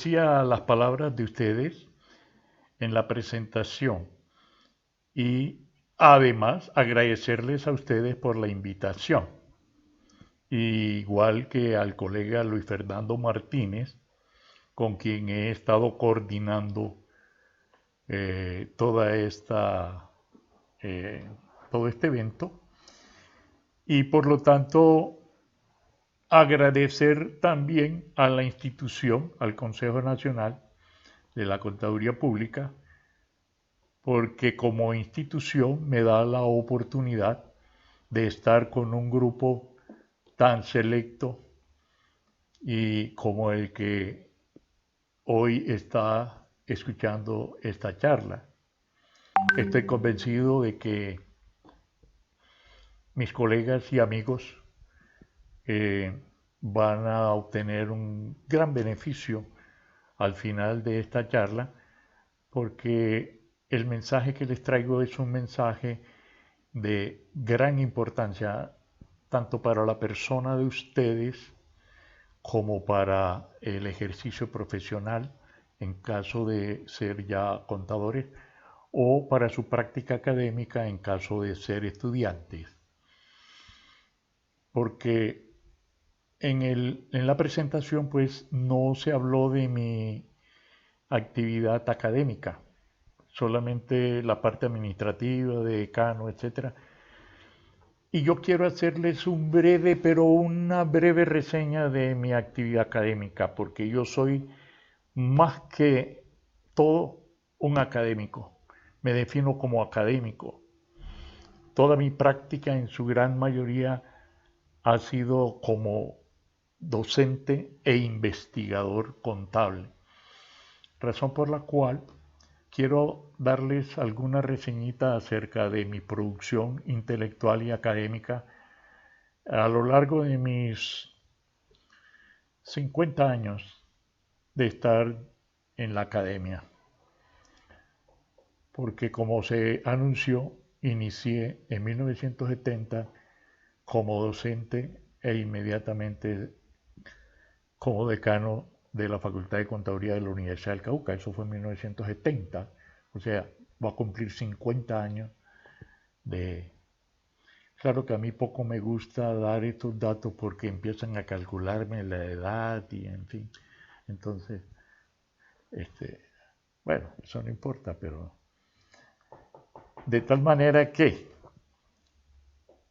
Decía las palabras de ustedes en la presentación y además agradecerles a ustedes por la invitación, igual que al colega Luis Fernando Martínez, con quien he estado coordinando toda esta, eh, todo este evento y por lo tanto agradecer también a la institución, al Consejo Nacional de la Contaduría Pública, porque como institución me da la oportunidad de estar con un grupo tan selecto y como el que hoy está escuchando esta charla. Estoy convencido de que mis colegas y amigos eh, van a obtener un gran beneficio al final de esta charla, porque el mensaje que les traigo es un mensaje de gran importancia tanto para la persona de ustedes como para el ejercicio profesional en caso de ser ya contadores o para su práctica académica en caso de ser estudiantes. Porque en la presentación pues no se habló de mi actividad académica, solamente la parte administrativa, de decano, etcétera. Y yo quiero hacerles un breve, pero una breve reseña de mi actividad académica, porque yo soy más que todo un académico. Me defino como académico. Toda mi práctica en su gran mayoría ha sido como docente e investigador contable, razón por la cual quiero darles alguna reseñita acerca de mi producción intelectual y académica a lo largo de mis 50 años de estar en la academia, porque como se anunció, inicié en 1970 como docente e inmediatamente como decano de la Facultad de Contaduría de la Universidad del Cauca. Eso fue en 1970, o sea, va a cumplir 50 años de... Claro que a mí poco me gusta dar estos datos porque empiezan a calcularme la edad y en fin. Entonces, este, bueno, eso no importa, pero de tal manera que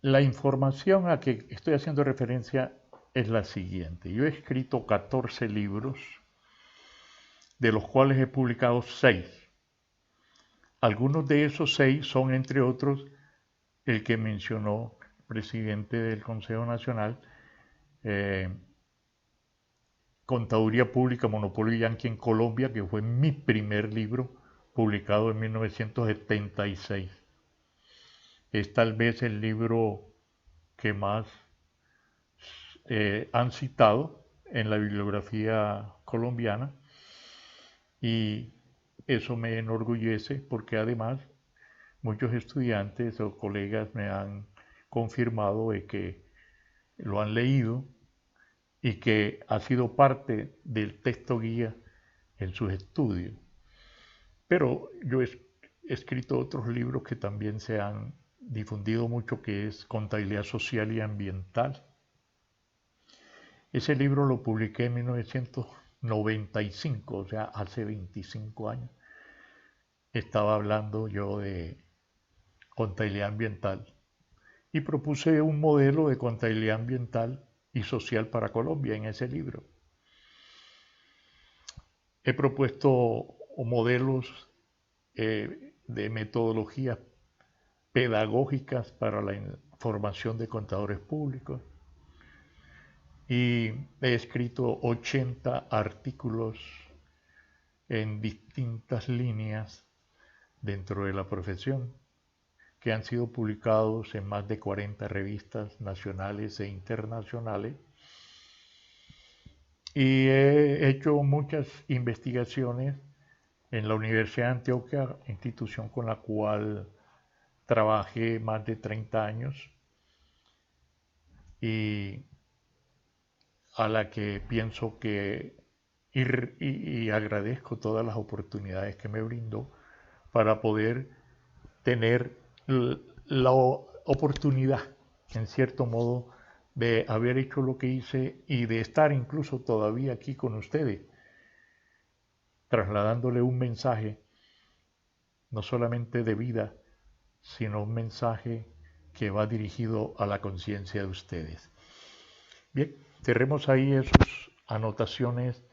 la información a que estoy haciendo referencia es la siguiente. Yo he escrito 14 libros, de los cuales he publicado 6. Algunos de esos 6 son, entre otros, el que mencionó el presidente del Consejo Nacional, eh, Contaduría Pública, Monopolio y Yankee en Colombia, que fue mi primer libro, publicado en 1976. Es tal vez el libro que más han citado en la bibliografía colombiana y eso me enorgullece porque además muchos estudiantes o colegas me han confirmado de que lo han leído y que ha sido parte del texto guía en sus estudios. Pero yo he escrito otros libros que también se han difundido mucho, que es Contabilidad Social y Ambiental. Ese libro lo publiqué en 1995, o sea, hace 25 años. Estaba hablando yo de contabilidad ambiental y propuse un modelo de contabilidad ambiental y social para Colombia en ese libro. He propuesto modelos de metodologías pedagógicas para la formación de contadores públicos y he escrito 80 artículos en distintas líneas dentro de la profesión que han sido publicados en más de 40 revistas nacionales e internacionales y he hecho muchas investigaciones en la Universidad de Antioquia, institución con la cual trabajé más de 30 años y a la que pienso que y agradezco todas las oportunidades que me brindó para poder tener la oportunidad, en cierto modo, de haber hecho lo que hice y de estar incluso todavía aquí con ustedes, trasladándole un mensaje, no solamente de vida, sino un mensaje que va dirigido a la conciencia de ustedes. Bien, cerremos ahí esas anotaciones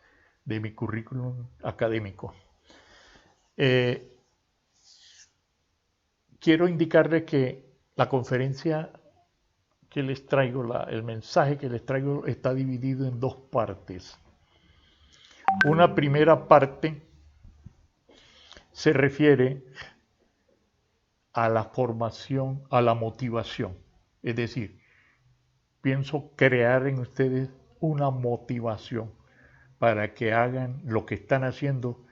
de mi currículum académico. Quiero indicarles que la conferencia que les traigo, el mensaje que les traigo está dividido en dos partes. Una primera parte se refiere a la formación, a la motivación. Es decir, pienso crear en ustedes una motivación para que hagan lo que están haciendo,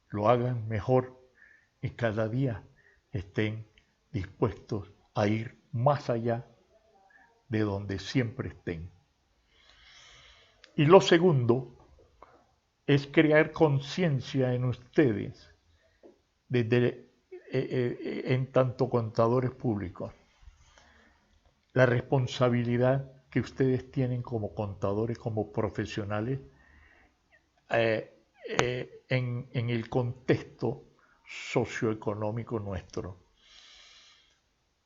lo hagan mejor y cada día estén dispuestos a ir más allá de donde siempre estén. Y lo segundo es crear conciencia en ustedes desde en tanto contadores públicos. La responsabilidad que ustedes tienen como contadores, como profesionales, en el contexto socioeconómico nuestro.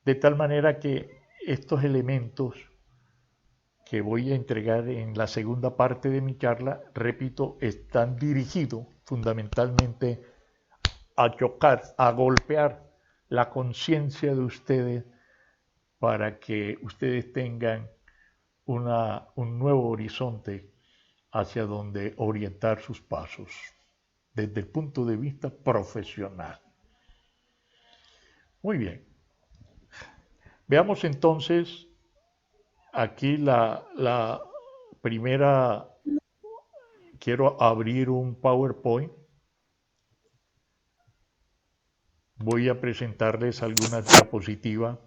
De tal manera que estos elementos que voy a entregar en la segunda parte de mi charla, repito, están dirigidos fundamentalmente a chocar, a golpear la conciencia de ustedes para que ustedes tengan un nuevo horizonte hacia donde orientar sus pasos desde el punto de vista profesional. Muy bien. Veamos entonces aquí la primera. Quiero abrir un PowerPoint. Voy a presentarles algunas diapositivas.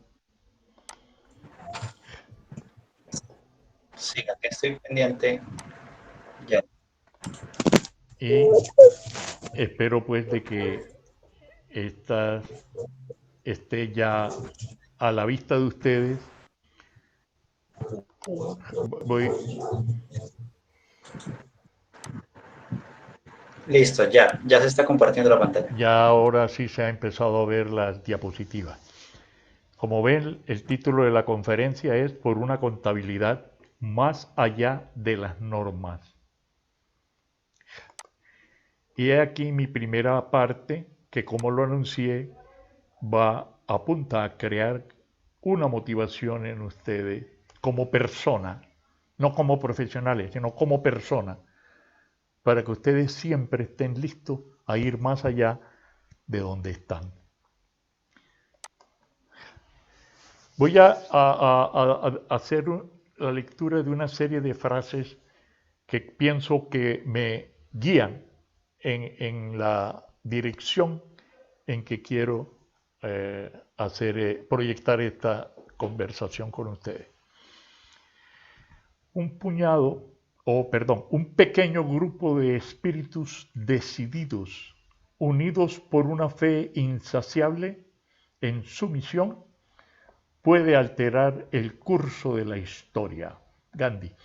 Sí, aquí estoy pendiente. Ya. Y espero pues de que esta esté ya a la vista de ustedes. Voy, Listo, ya se está compartiendo la pantalla. ya ahora sí se ha empezado a ver las diapositivas. Como ven, el título de la conferencia es Por una contabilidad más allá de las normas. Y he aquí mi primera parte, que como lo anuncié, apunta a crear una motivación en ustedes como persona, no como profesionales, sino como persona, para que ustedes siempre estén listos a ir más allá de donde están. Voy a hacer la lectura de una serie de frases que pienso que me guían en la dirección en que quiero proyectar esta conversación con ustedes. Un pequeño grupo de espíritus decididos, unidos por una fe insaciable en su misión, puede alterar el curso de la historia. Gandhi.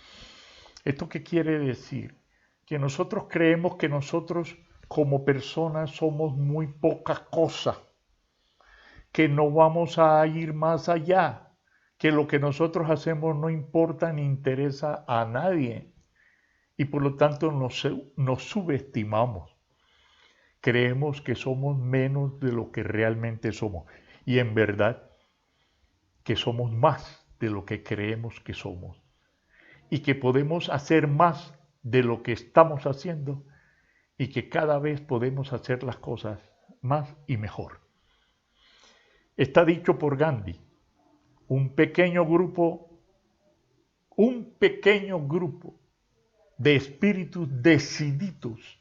¿Esto qué quiere decir? Que nosotros creemos que nosotros como personas somos muy poca cosa, que no vamos a ir más allá, que lo que nosotros hacemos no importa ni interesa a nadie y por lo tanto nos subestimamos. Creemos que somos menos de lo que realmente somos y en verdad que somos más de lo que creemos que somos y que podemos hacer más de lo que estamos haciendo y que cada vez podemos hacer las cosas más y mejor. Está dicho por Gandhi, un pequeño grupo de espíritus decididos,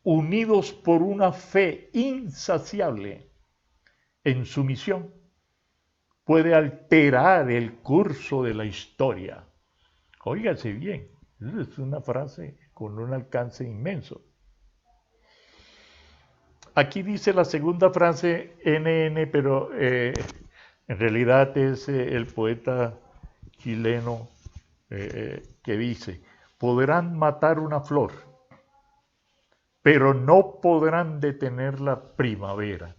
unidos por una fe insaciable en su misión, puede alterar el curso de la historia. Óigase bien, esa es una frase con un alcance inmenso. Aquí dice la segunda frase NN, pero en realidad es el poeta chileno que dice: podrán matar una flor, pero no podrán detener la primavera.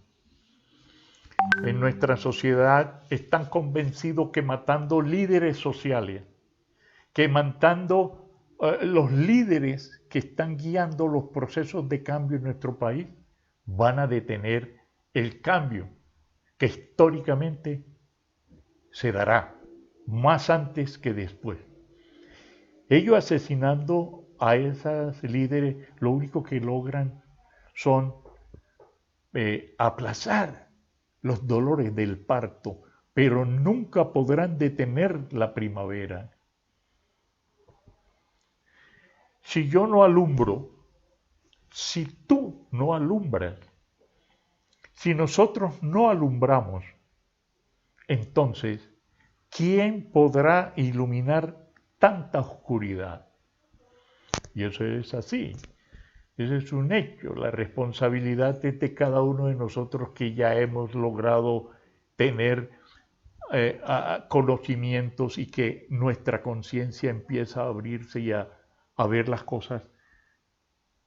En nuestra sociedad están convencidos que matando líderes sociales, que matando los líderes que están guiando los procesos de cambio en nuestro país, van a detener el cambio que históricamente se dará más antes que después. Ellos asesinando a esos líderes, lo único que logran son aplazar los dolores del parto, pero nunca podrán detener la primavera. Si yo no alumbro, si tú no alumbras, si nosotros no alumbramos, entonces, ¿quién podrá iluminar tanta oscuridad? Y eso es así. Ese es un hecho. La responsabilidad es de cada uno de nosotros que ya hemos logrado tener conocimientos y que nuestra conciencia empieza a abrirse y a ver las cosas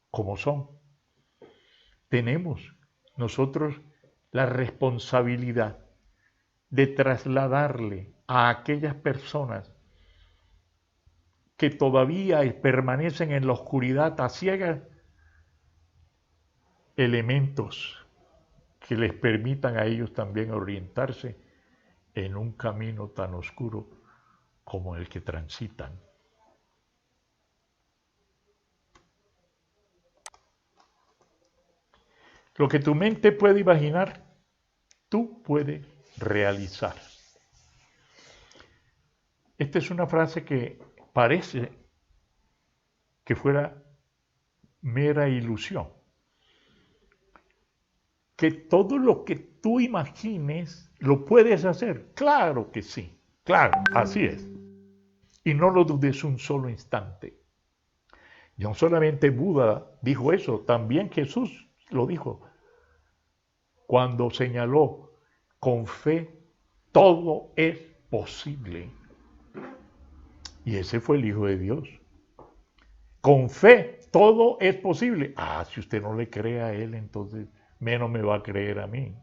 como son. Tenemos nosotros la responsabilidad de trasladarle a aquellas personas que todavía permanecen en la oscuridad a ciegas elementos que les permitan a ellos también orientarse en un camino tan oscuro como el que transitan. Lo que tu mente puede imaginar, tú puedes realizar. Esta es una frase que parece que fuera mera ilusión. Que todo lo que tú imagines lo puedes hacer. Claro que sí, claro, así es. Y no lo dudes un solo instante. No solamente Buda dijo eso, también Jesús lo dijo cuando señaló: con fe todo es posible. Y ese fue el Hijo de Dios. Con fe todo es posible. Si usted no le cree a Él, entonces menos me va a creer a mí.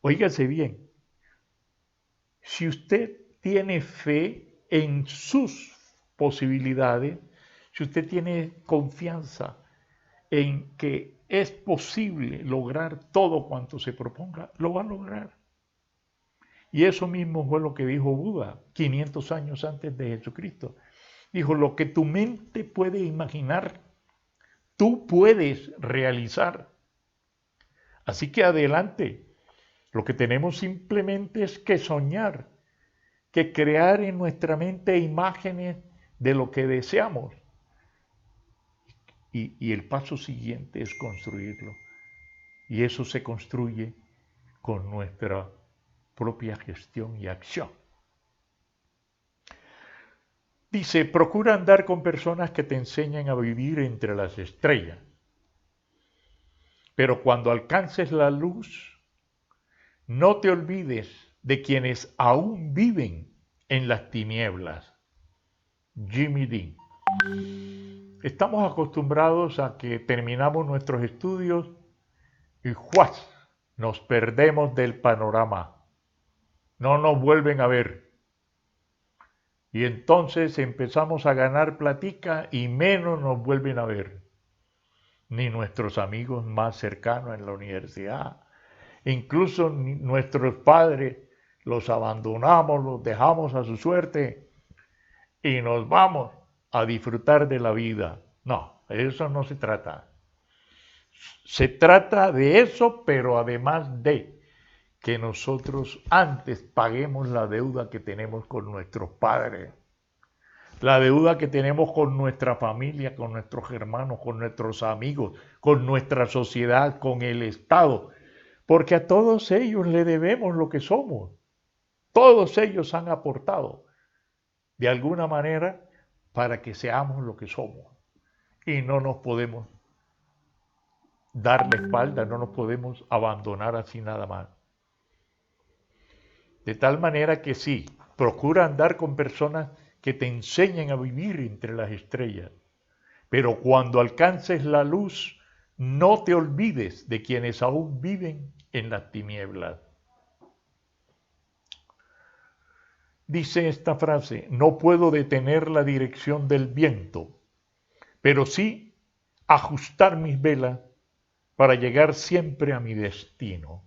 Óigase bien, si usted tiene fe en sus posibilidades, si usted tiene confianza en que es posible lograr todo cuanto se proponga, lo va a lograr. Y eso mismo fue lo que dijo Buda 500 años antes de Jesucristo. Dijo: lo que tu mente puede imaginar, tú puedes realizar. Así que adelante. Lo que tenemos simplemente es que soñar, que crear en nuestra mente imágenes de lo que deseamos. Y el paso siguiente es construirlo. Y eso se construye con nuestra propia gestión y acción. Dice: procura andar con personas que te enseñen a vivir entre las estrellas. Pero cuando alcances la luz, no te olvides de quienes aún viven en las tinieblas. Jimmy Dean. Estamos acostumbrados a que terminamos nuestros estudios y ¡juas!, nos perdemos del panorama. No nos vuelven a ver. Y entonces empezamos a ganar platica y menos nos vuelven a ver. Ni nuestros amigos más cercanos en la universidad. Incluso nuestros padres los abandonamos, los dejamos a su suerte y nos vamos a disfrutar de la vida. No, eso no se trata. Se trata de eso, pero además de que nosotros antes paguemos la deuda que tenemos con nuestros padres, la deuda que tenemos con nuestra familia, con nuestros hermanos, con nuestros amigos, con nuestra sociedad, con el Estado. Porque a todos ellos le debemos lo que somos. Todos ellos han aportado, de alguna manera, para que seamos lo que somos. Y no nos podemos dar la espalda, no nos podemos abandonar así nada más. De tal manera que sí, procura andar con personas que te enseñen a vivir entre las estrellas. Pero cuando alcances la luz, no te olvides de quienes aún viven en las tinieblas. Dice esta frase: no puedo detener la dirección del viento, pero sí ajustar mis velas para llegar siempre a mi destino.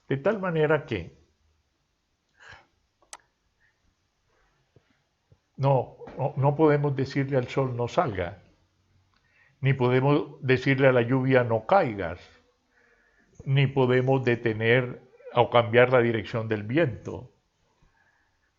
De tal manera que no podemos decirle al sol no salga, ni podemos decirle a la lluvia no caigas, ni podemos detener o cambiar la dirección del viento.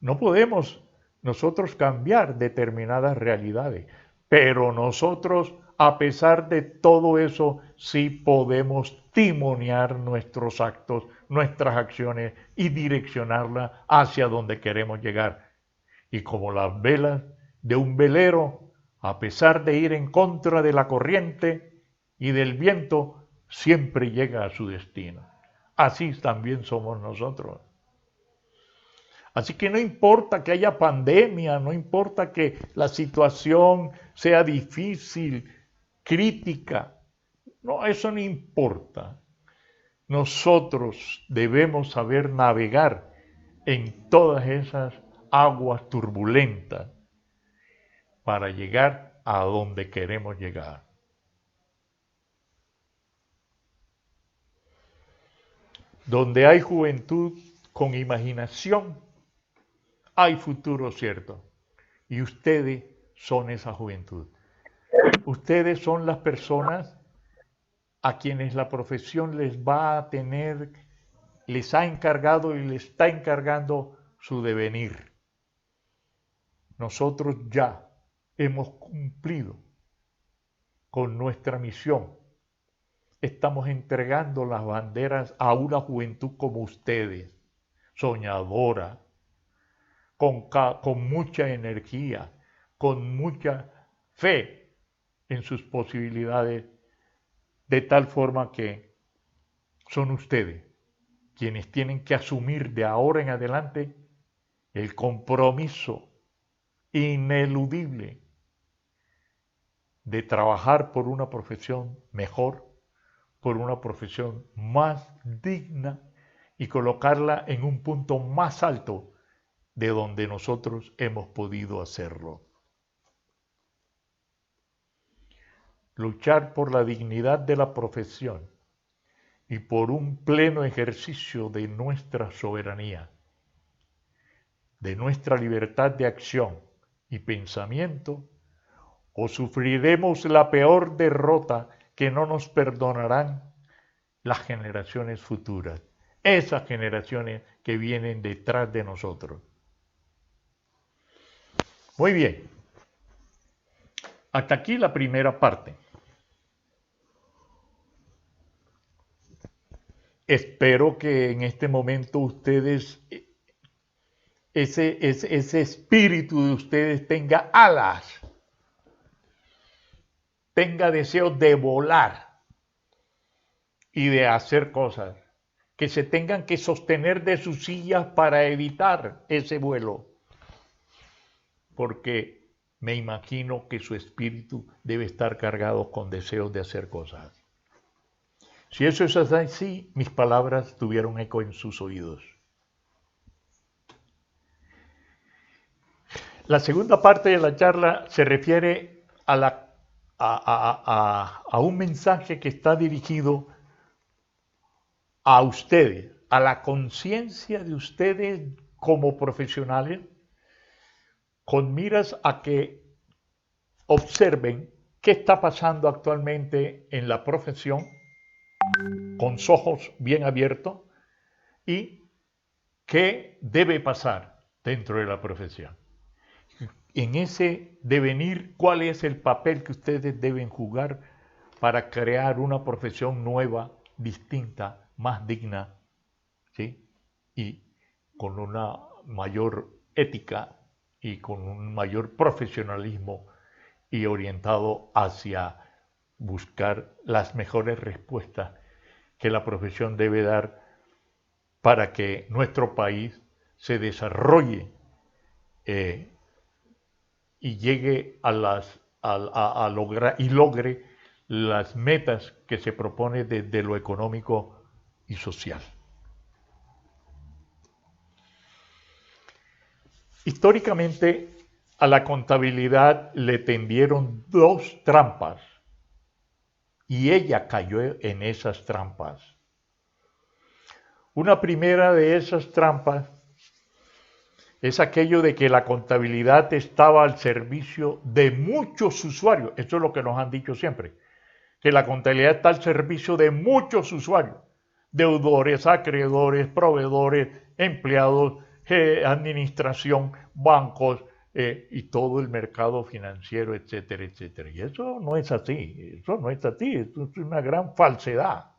No podemos nosotros cambiar determinadas realidades, pero nosotros, a pesar de todo eso, sí podemos timonear nuestros actos, nuestras acciones y direccionarlas hacia donde queremos llegar. Y como las velas de un velero, a pesar de ir en contra de la corriente y del viento, siempre llega a su destino. Así también somos nosotros. Así que no importa que haya pandemia, no importa que la situación sea difícil, crítica, no, eso no importa. Nosotros debemos saber navegar en todas esas aguas turbulentas para llegar a donde queremos llegar. Donde hay juventud con imaginación, hay futuro cierto. Y ustedes son esa juventud. Ustedes son las personas a quienes la profesión les va a tener, les ha encargado y les está encargando su devenir. Nosotros ya hemos cumplido con nuestra misión. Estamos entregando las banderas a una juventud como ustedes, soñadora, con mucha energía, con mucha fe en sus posibilidades, de tal forma que son ustedes quienes tienen que asumir de ahora en adelante el compromiso ineludible de trabajar por una profesión mejor, por una profesión más digna y colocarla en un punto más alto de donde nosotros hemos podido hacerlo. Luchar por la dignidad de la profesión y por un pleno ejercicio de nuestra soberanía, de nuestra libertad de acción y pensamiento, o sufriremos la peor derrota que no nos perdonarán las generaciones futuras, esas generaciones que vienen detrás de nosotros. Muy bien, hasta aquí la primera parte. Espero que en este momento ustedes, ese espíritu de ustedes tenga alas, tenga deseo de volar y de hacer cosas, que se tengan que sostener de sus sillas para evitar ese vuelo, porque me imagino que su espíritu debe estar cargado con deseos de hacer cosas. Si eso es así, mis palabras tuvieron eco en sus oídos. La segunda parte de la charla se refiere a un mensaje que está dirigido a ustedes, a la conciencia de ustedes como profesionales, con miras a que observen qué está pasando actualmente en la profesión, con los ojos bien abiertos, y qué debe pasar dentro de la profesión. En ese devenir, ¿cuál es el papel que ustedes deben jugar para crear una profesión nueva, distinta, más digna, ¿sí? Y con una mayor ética y con un mayor profesionalismo y orientado hacia buscar las mejores respuestas que la profesión debe dar para que nuestro país se desarrolle y llegue a lograr y logre las metas que se propone desde lo económico y social. Históricamente a la contabilidad le tendieron dos trampas y ella cayó en esas trampas. Una primera de esas trampas es aquello de que la contabilidad estaba al servicio de muchos usuarios. Eso es lo que nos han dicho siempre, que la contabilidad está al servicio de muchos usuarios, deudores, acreedores, proveedores, empleados, administración, bancos y todo el mercado financiero, etcétera, etcétera. Y eso no es así, eso no es así, eso es una gran falsedad.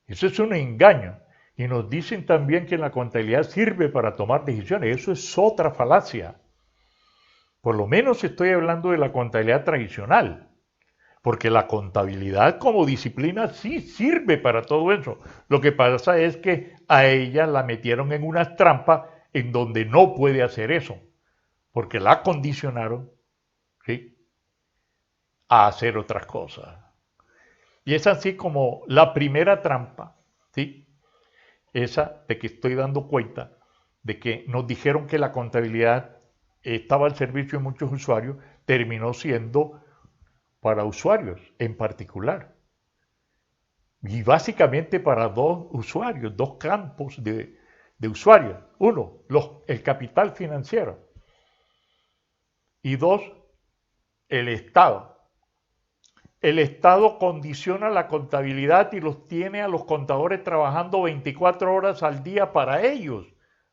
Eso es un engaño. Y nos dicen también que la contabilidad sirve para tomar decisiones. Eso es otra falacia. Por lo menos estoy hablando de la contabilidad tradicional. Porque la contabilidad como disciplina sí sirve para todo eso. Lo que pasa es que a ella la metieron en unas trampas en donde no puede hacer eso. Porque la condicionaron, ¿sí?, a hacer otras cosas. Y es así como la primera trampa, ¿sí?, esa de que estoy dando cuenta de que nos dijeron que la contabilidad estaba al servicio de muchos usuarios, terminó siendo para usuarios en particular. Y básicamente para dos usuarios, dos campos de usuarios. Uno, el capital financiero. Y dos, el Estado. El Estado condiciona la contabilidad y los tiene a los contadores trabajando 24 horas al día para ellos,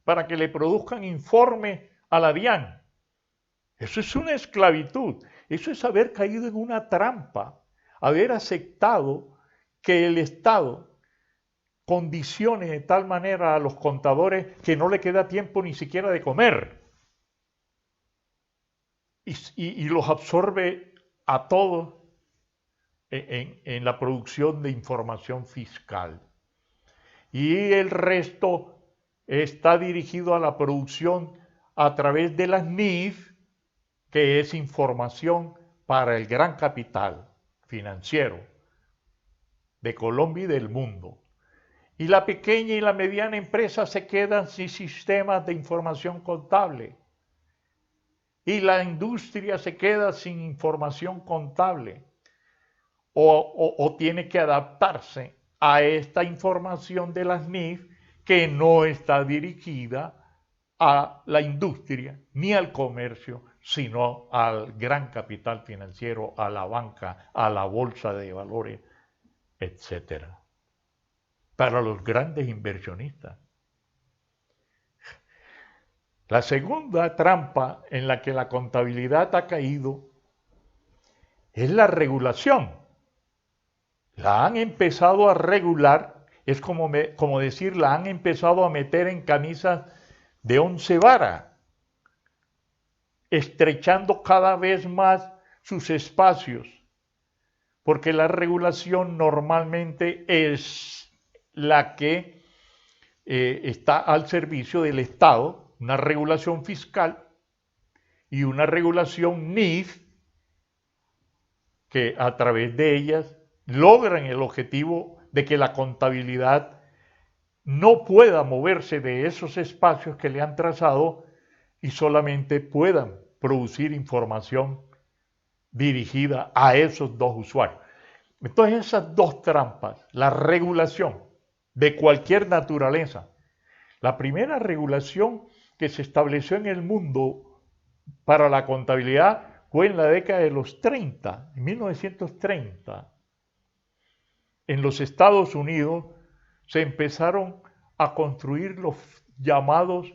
para que le produzcan informe a la DIAN. Eso es una esclavitud. Eso es haber caído en una trampa, haber aceptado que el Estado condicione de tal manera a los contadores que no le queda tiempo ni siquiera de comer. Y los absorbe a todos en la producción de información fiscal. Y el resto está dirigido a la producción a través de las NIF, que es información para el gran capital financiero de Colombia y del mundo. Y la pequeña y la mediana empresa se quedan sin sistemas de información contable. Y la industria se queda sin información contable. O tiene que adaptarse a esta información de las NIF que no está dirigida a la industria ni al comercio, sino al gran capital financiero, a la banca, a la bolsa de valores, etc. Para los grandes inversionistas. La segunda trampa en la que la contabilidad ha caído es la regulación. La han empezado a regular, es como decir, la han empezado a meter en camisas de 11 varas, estrechando cada vez más sus espacios, porque la regulación normalmente es la que está al servicio del Estado, una regulación fiscal y una regulación NIF, que a través de ellas logran el objetivo de que la contabilidad no pueda moverse de esos espacios que le han trazado y solamente puedan producir información dirigida a esos dos usuarios. Entonces esas dos trampas, la regulación de cualquier naturaleza, la primera regulación que se estableció en el mundo para la contabilidad fue en la década de los 30, en 1930. En los Estados Unidos se empezaron a construir los llamados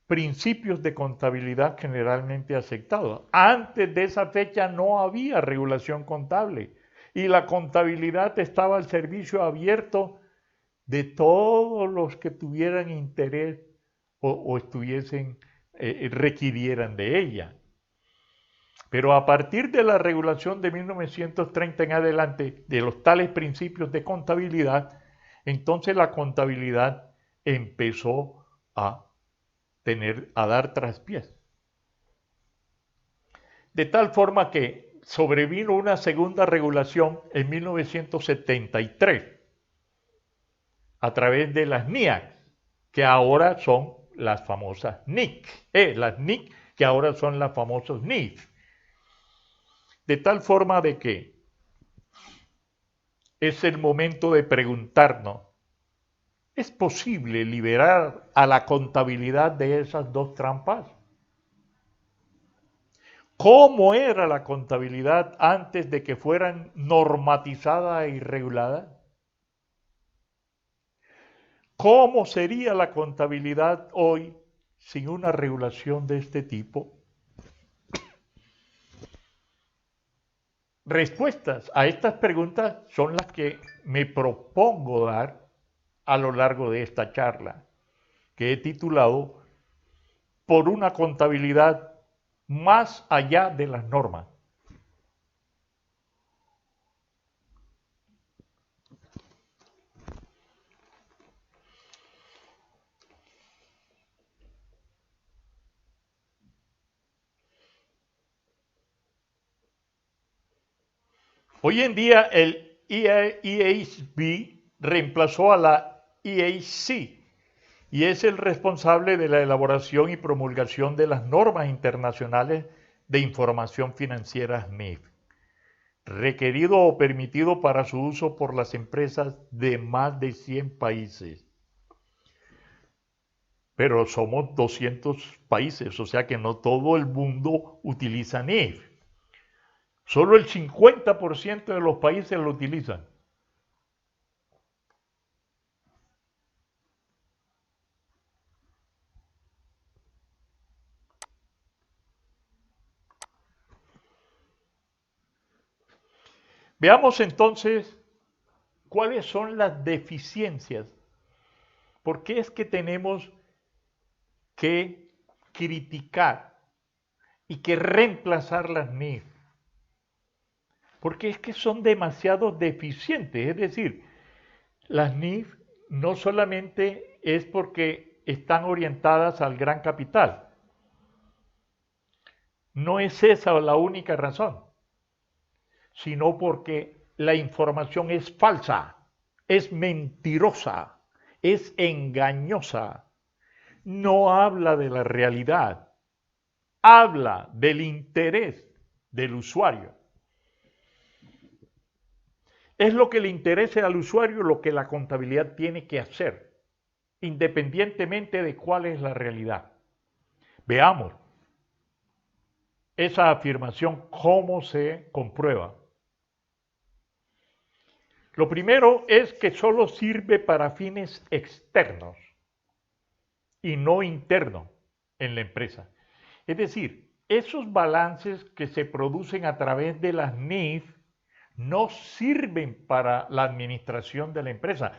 principios de contabilidad generalmente aceptados. Antes de esa fecha no había regulación contable y la contabilidad estaba al servicio abierto de todos los que tuvieran interés o estuviesen requirieran de ella. Pero a partir de la regulación de 1930 en adelante, de los tales principios de contabilidad, entonces la contabilidad empezó a dar traspiés. De tal forma que sobrevino una segunda regulación en 1973 a través de las NIAC, que ahora son las famosas NIC, las NIC que ahora son las famosas NIF. De tal forma de que es el momento de preguntarnos, ¿es posible liberar a la contabilidad de esas dos trampas? ¿Cómo era la contabilidad antes de que fueran normatizada y regulada? ¿Cómo sería la contabilidad hoy sin una regulación de este tipo? Respuestas a estas preguntas son las que me propongo dar a lo largo de esta charla, que he titulado Por una contabilidad más allá de las normas. Hoy en día el EASB reemplazó a la EAC y es el responsable de la elaboración y promulgación de las normas internacionales de información financiera SMIF, requerido o permitido para su uso por las empresas de más de 100 países. Pero somos 200 países, o sea que no todo el mundo utiliza NIF. Solo el 50% de los países lo utilizan. Veamos entonces cuáles son las deficiencias. ¿Por qué es que tenemos que criticar y que reemplazar las NIF? Porque es que son demasiado deficientes. Es decir, las NIF no solamente es porque están orientadas al gran capital. No es esa la única razón, sino porque la información es falsa, es mentirosa, es engañosa, no habla de la realidad, habla del interés del usuario. Es lo que le interese al usuario lo que la contabilidad tiene que hacer, independientemente de cuál es la realidad. Veamos esa afirmación, cómo se comprueba. Lo primero es que solo sirve para fines externos y no internos en la empresa. Es decir, esos balances que se producen a través de las NIF no sirven para la administración de la empresa.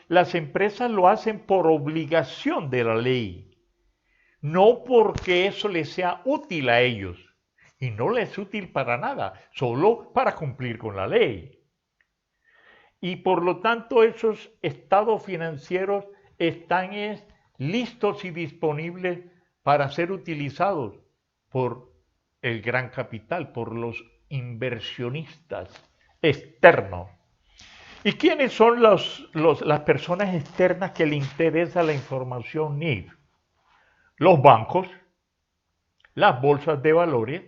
Las empresas lo hacen por obligación de la ley, no porque eso les sea útil a ellos. Y no les es útil para nada, solo para cumplir con la ley. Y por lo tanto esos estados financieros están listos y disponibles para ser utilizados por el gran capital, por los inversionistas externos. ¿Y quiénes son las personas externas que le interesa la información NIF? Los bancos, las bolsas de valores,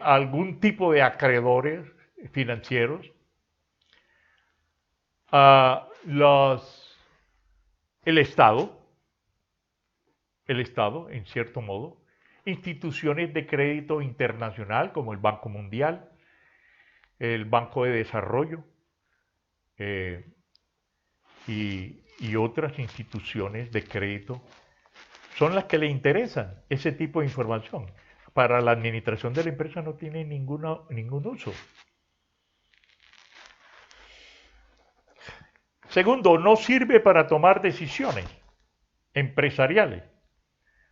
algún tipo de acreedores financieros, el Estado, en cierto modo, instituciones de crédito internacional como el Banco Mundial, el Banco de Desarrollo y otras instituciones de crédito, son las que le interesan ese tipo de información. Para la administración de la empresa no tiene ningún uso. Segundo, no sirve para tomar decisiones. empresariales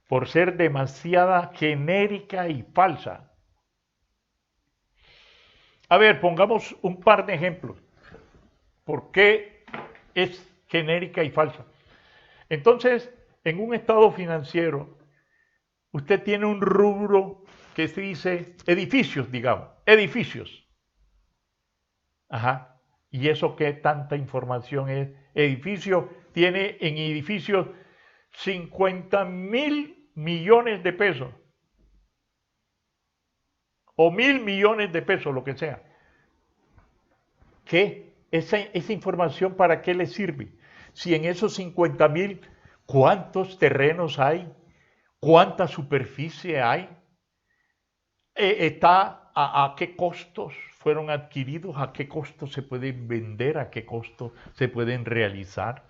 por ser demasiada genérica y falsa. A ver, pongamos un par de ejemplos. ¿Por qué es genérica y falsa? Entonces, en un estado financiero, usted tiene un rubro que se dice edificios, digamos, edificios. Ajá. ¿Y eso qué tanta información es? Edificio tiene en edificios 50.000 millones de pesos o 1.000 millones de pesos, lo que sea. ¿Qué? Esa información para qué le sirve? Si en esos 50.000, ¿cuántos terrenos hay? ¿Cuánta superficie hay? Está a qué costos fueron adquiridos, a qué costos se pueden vender, a qué costos se pueden realizar.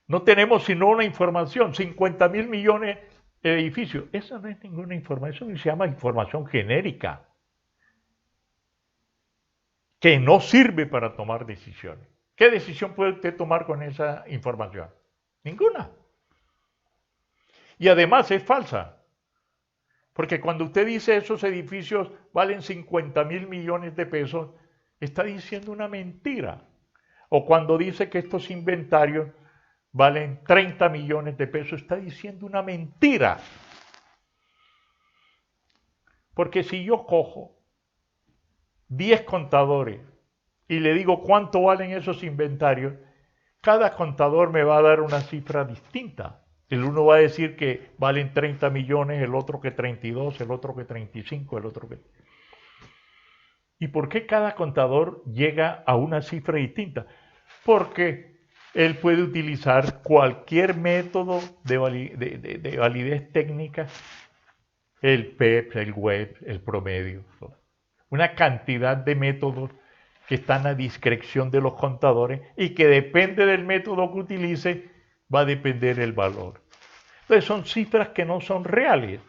No tenemos sino una información, 50.000 millones de edificios. Esa no es ninguna información, eso se llama información genérica, que no sirve para tomar decisiones. ¿Qué decisión puede usted tomar con esa información? Ninguna. Y además es falsa. Porque cuando usted dice esos edificios valen 50.000 millones de pesos, está diciendo una mentira. O cuando dice que estos inventarios valen 30 millones de pesos, está diciendo una mentira. Porque si yo cojo 10 contadores y le digo cuánto valen esos inventarios, cada contador me va a dar una cifra distinta. El uno va a decir que valen 30 millones, el otro que 32, el otro que 35, el otro que... ¿Y por qué cada contador llega a una cifra distinta? Porque él puede utilizar cualquier método de validez técnica, el PEP, el web, el promedio, una cantidad de métodos que están a discreción de los contadores y que depende del método que utilice, va a depender el valor. Entonces son cifras que no son reales.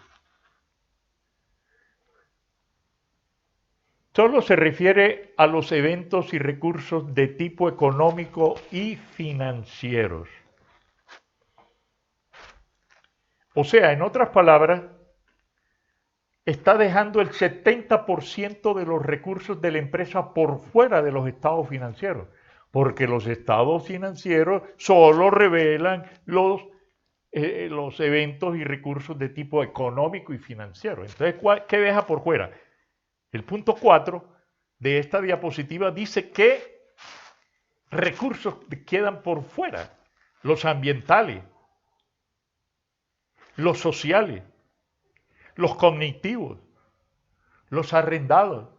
Solo se refiere a los eventos y recursos de tipo económico y financieros. O sea, en otras palabras, está dejando el 70% de los recursos de la empresa por fuera de los estados financieros, porque los estados financieros solo revelan los eventos y recursos de tipo económico y financiero. Entonces, ¿qué deja por fuera? El punto 4 de esta diapositiva dice que recursos quedan por fuera: los ambientales, los sociales, los cognitivos, los arrendados.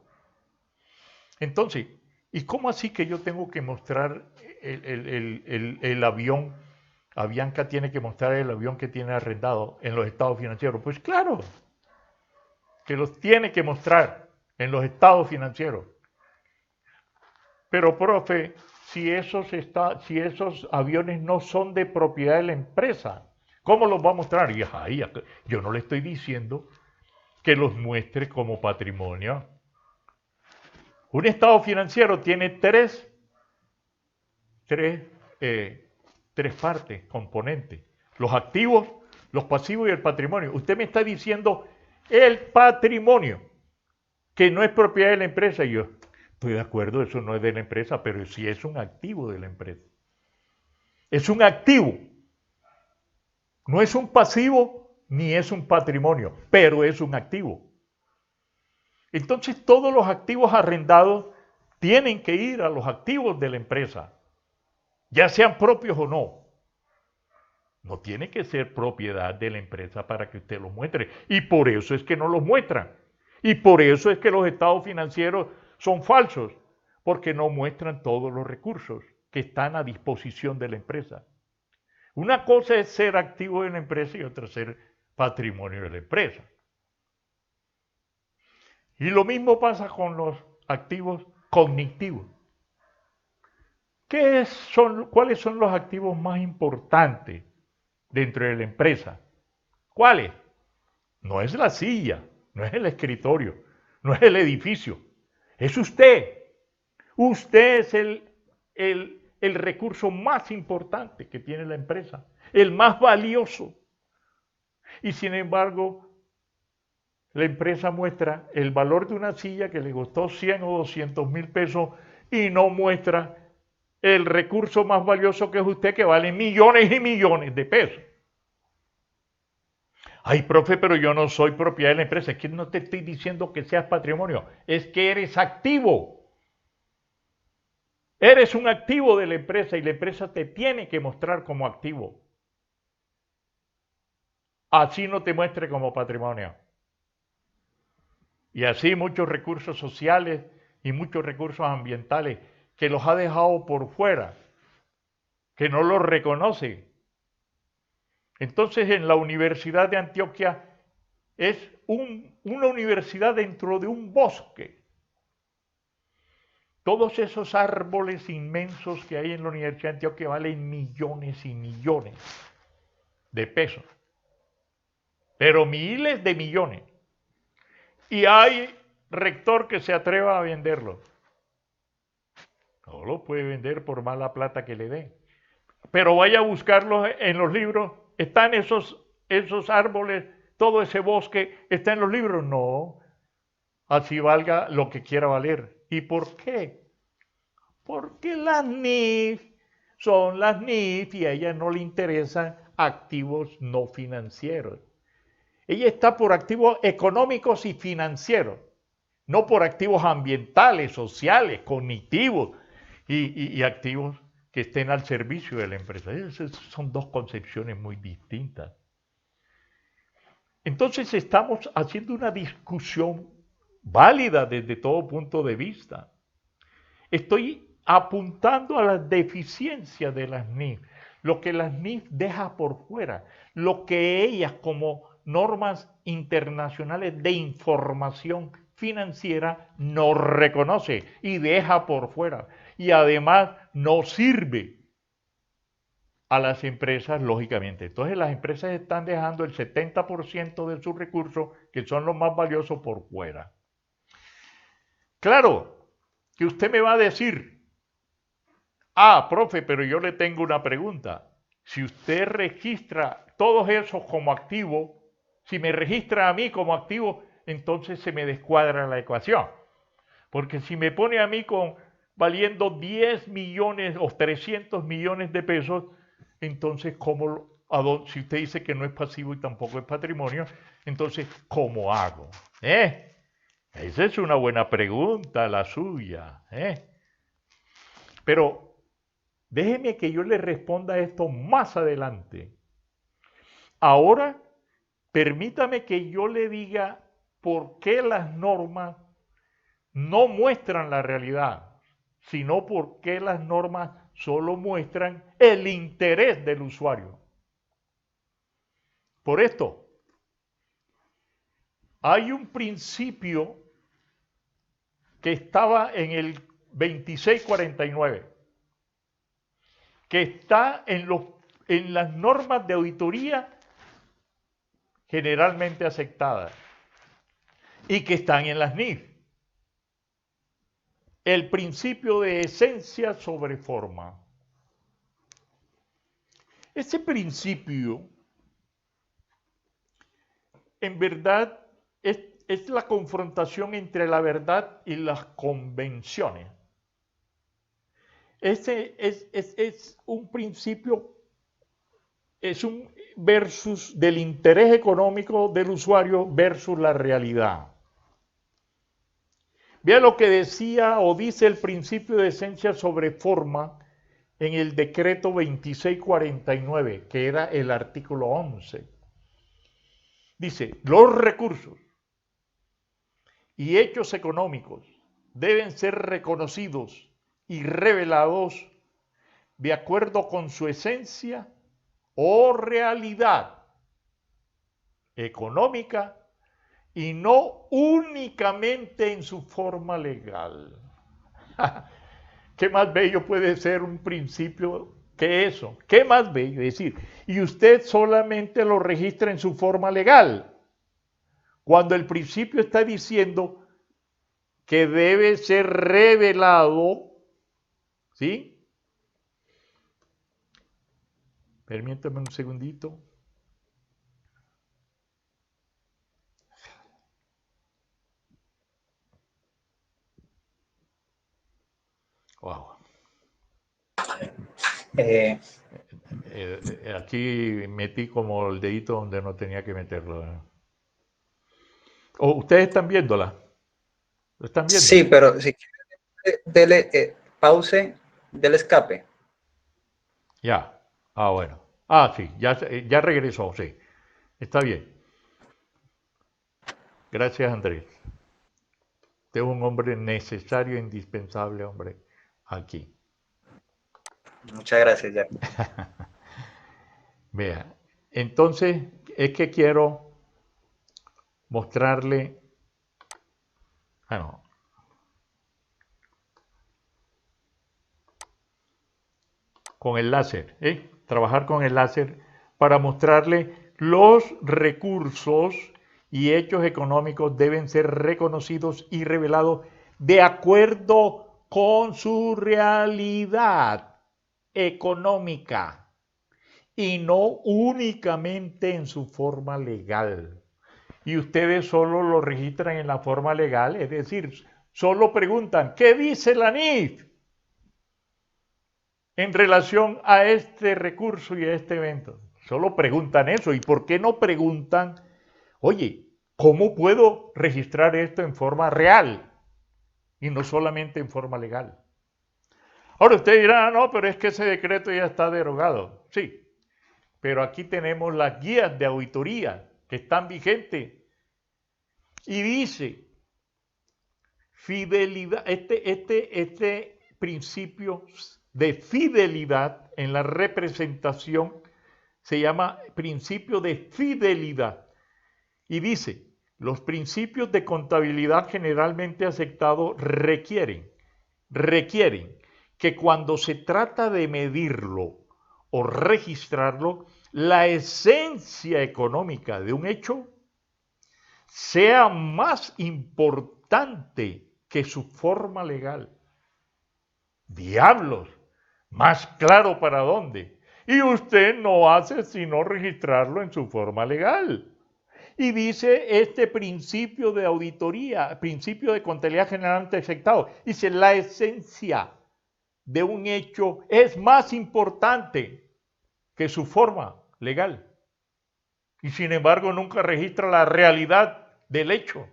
Entonces, ¿y cómo así que yo tengo que mostrar el avión? Avianca tiene que mostrar el avión que tiene arrendado en los estados financieros. Pues claro, que los tiene que mostrar en los estados financieros. Pero, profe, si esos aviones no son de propiedad de la empresa, ¿cómo los va a mostrar? Y yo no le estoy diciendo que los muestre como patrimonio. Un estado financiero tiene tres partes, componentes: los activos, los pasivos y el patrimonio. Usted me está diciendo el patrimonio, que no es propiedad de la empresa. Y yo estoy de acuerdo, eso no es de la empresa, pero sí es un activo de la empresa. Es un activo. No es un pasivo ni es un patrimonio, pero es un activo. Entonces todos los activos arrendados tienen que ir a los activos de la empresa, ya sean propios o no. No tiene que ser propiedad de la empresa para que usted los muestre. Y por eso es que no los muestran. Y por eso es que los estados financieros son falsos, porque no muestran todos los recursos que están a disposición de la empresa. Una cosa es ser activo de la empresa y otra ser patrimonio de la empresa. Y lo mismo pasa con los activos cognitivos. ¿Cuáles son los activos más importantes dentro de la empresa? ¿Cuáles? No es la silla, no es el escritorio, no es el edificio, es usted. Usted es el recurso más importante que tiene la empresa. el más valioso. Y sin embargo, la empresa muestra el valor de una silla que le costó 100 o 200 mil pesos y no muestra el recurso más valioso que es usted, que vale millones y millones de pesos. Ay, profe, pero yo no soy propiedad de la empresa. Es que no te estoy diciendo que seas patrimonio, es que eres activo. Eres un activo de la empresa y la empresa te tiene que mostrar como activo. Así no te muestre como patrimonio. Y así muchos recursos sociales y muchos recursos ambientales que los ha dejado por fuera, que no los reconoce. Entonces en la Universidad de Antioquia es una universidad dentro de un bosque. Todos esos árboles inmensos que hay en la Universidad de Antioquia valen millones y millones de pesos, pero miles de millones. Y hay rector que se atreva a venderlo. No lo puede vender por mala plata que le den. Pero vaya a buscarlos en los libros. ¿Están esos árboles, todo ese bosque, está en los libros? No. Así valga lo que quiera valer. ¿Y por qué? Porque las NIF son las NIF y a ella no le interesan activos no financieros. Ella está por activos económicos y financieros, no por activos ambientales, sociales, cognitivos y activos que estén al servicio de la empresa. Esas son dos concepciones muy distintas. Entonces estamos haciendo una discusión válida desde todo punto de vista. Estoy apuntando a las deficiencias de las NIF, lo que las NIF deja por fuera, lo que ellas como normas internacionales de información financiera no reconoce y deja por fuera. Y además no sirve a las empresas, lógicamente. Entonces las empresas están dejando el 70% de sus recursos, que son los más valiosos, por fuera. Claro, que usted me va a decir, profe, pero yo le tengo una pregunta. Si usted registra todos esos como activos, si me registra a mí como activo, entonces se me descuadra la ecuación. Porque si me pone a mí valiendo 10 millones o 300 millones de pesos, entonces, si usted dice que no es pasivo y tampoco es patrimonio, entonces, ¿cómo hago? Esa es una buena pregunta, la suya. Pero déjeme que yo le responda esto más adelante. Ahora, permítame que yo le diga por qué las normas no muestran la realidad, sino por qué las normas solo muestran el interés del usuario. Por esto, hay un principio que estaba en el 2649, que está en las normas de auditoría generalmente aceptadas y que están en las NIF. El principio de esencia sobre forma. Ese principio, en verdad, es la confrontación entre la verdad y las convenciones. Ese es un principio, es un versus del interés económico del usuario versus la realidad. Vea lo que decía o dice el principio de esencia sobre forma en el decreto 2649, que era el artículo 11. Dice, los recursos y hechos económicos deben ser reconocidos y revelados de acuerdo con su esencia o realidad económica y no únicamente en su forma legal. ¿Qué más bello puede ser un principio que eso? ¿Qué más bello? Es decir, y usted solamente lo registra en su forma legal, cuando el principio está diciendo que debe ser revelado, ¿sí?, Permítame un segundito. Wow. Eh, Aquí metí como el dedito donde no tenía que meterlo. ¿O ustedes están viéndola? ¿Lo están viendo? sí, pero si quiere, dele pause del escape. Ya. Ah, bueno. Ah, sí, ya regresó, sí. Está bien. Gracias, Andrés. Usted es un hombre necesario e indispensable, hombre, aquí. Muchas gracias, Jack. Vea. Entonces, es que quiero mostrarle. Ah, no. Con el láser, ¿eh? Trabajar con el láser para mostrarle los recursos y hechos económicos deben ser reconocidos y revelados de acuerdo con su realidad económica y no únicamente en su forma legal. Y ustedes solo lo registran en la forma legal, es decir, solo preguntan, ¿qué dice la NIF en relación a este recurso y a este evento? Solo preguntan eso. ¿Y por qué no preguntan, oye, ¿cómo puedo registrar esto en forma real y no solamente en forma legal? Ahora usted dirá, no, pero es que ese decreto ya está derogado. Sí, pero aquí tenemos las guías de auditoría que están vigentes y dice, fidelidad, este principio de fidelidad en la representación se llama principio de fidelidad. Y dice, los principios de contabilidad generalmente aceptados requieren que cuando se trata de medirlo o registrarlo, la esencia económica de un hecho sea más importante que su forma legal. Diablos, más claro para dónde. Y usted no hace sino registrarlo en su forma legal. Y dice este principio de auditoría, principio de contabilidad generalmente aceptado, dice la esencia de un hecho es más importante que su forma legal. Y sin embargo nunca registra la realidad del hecho.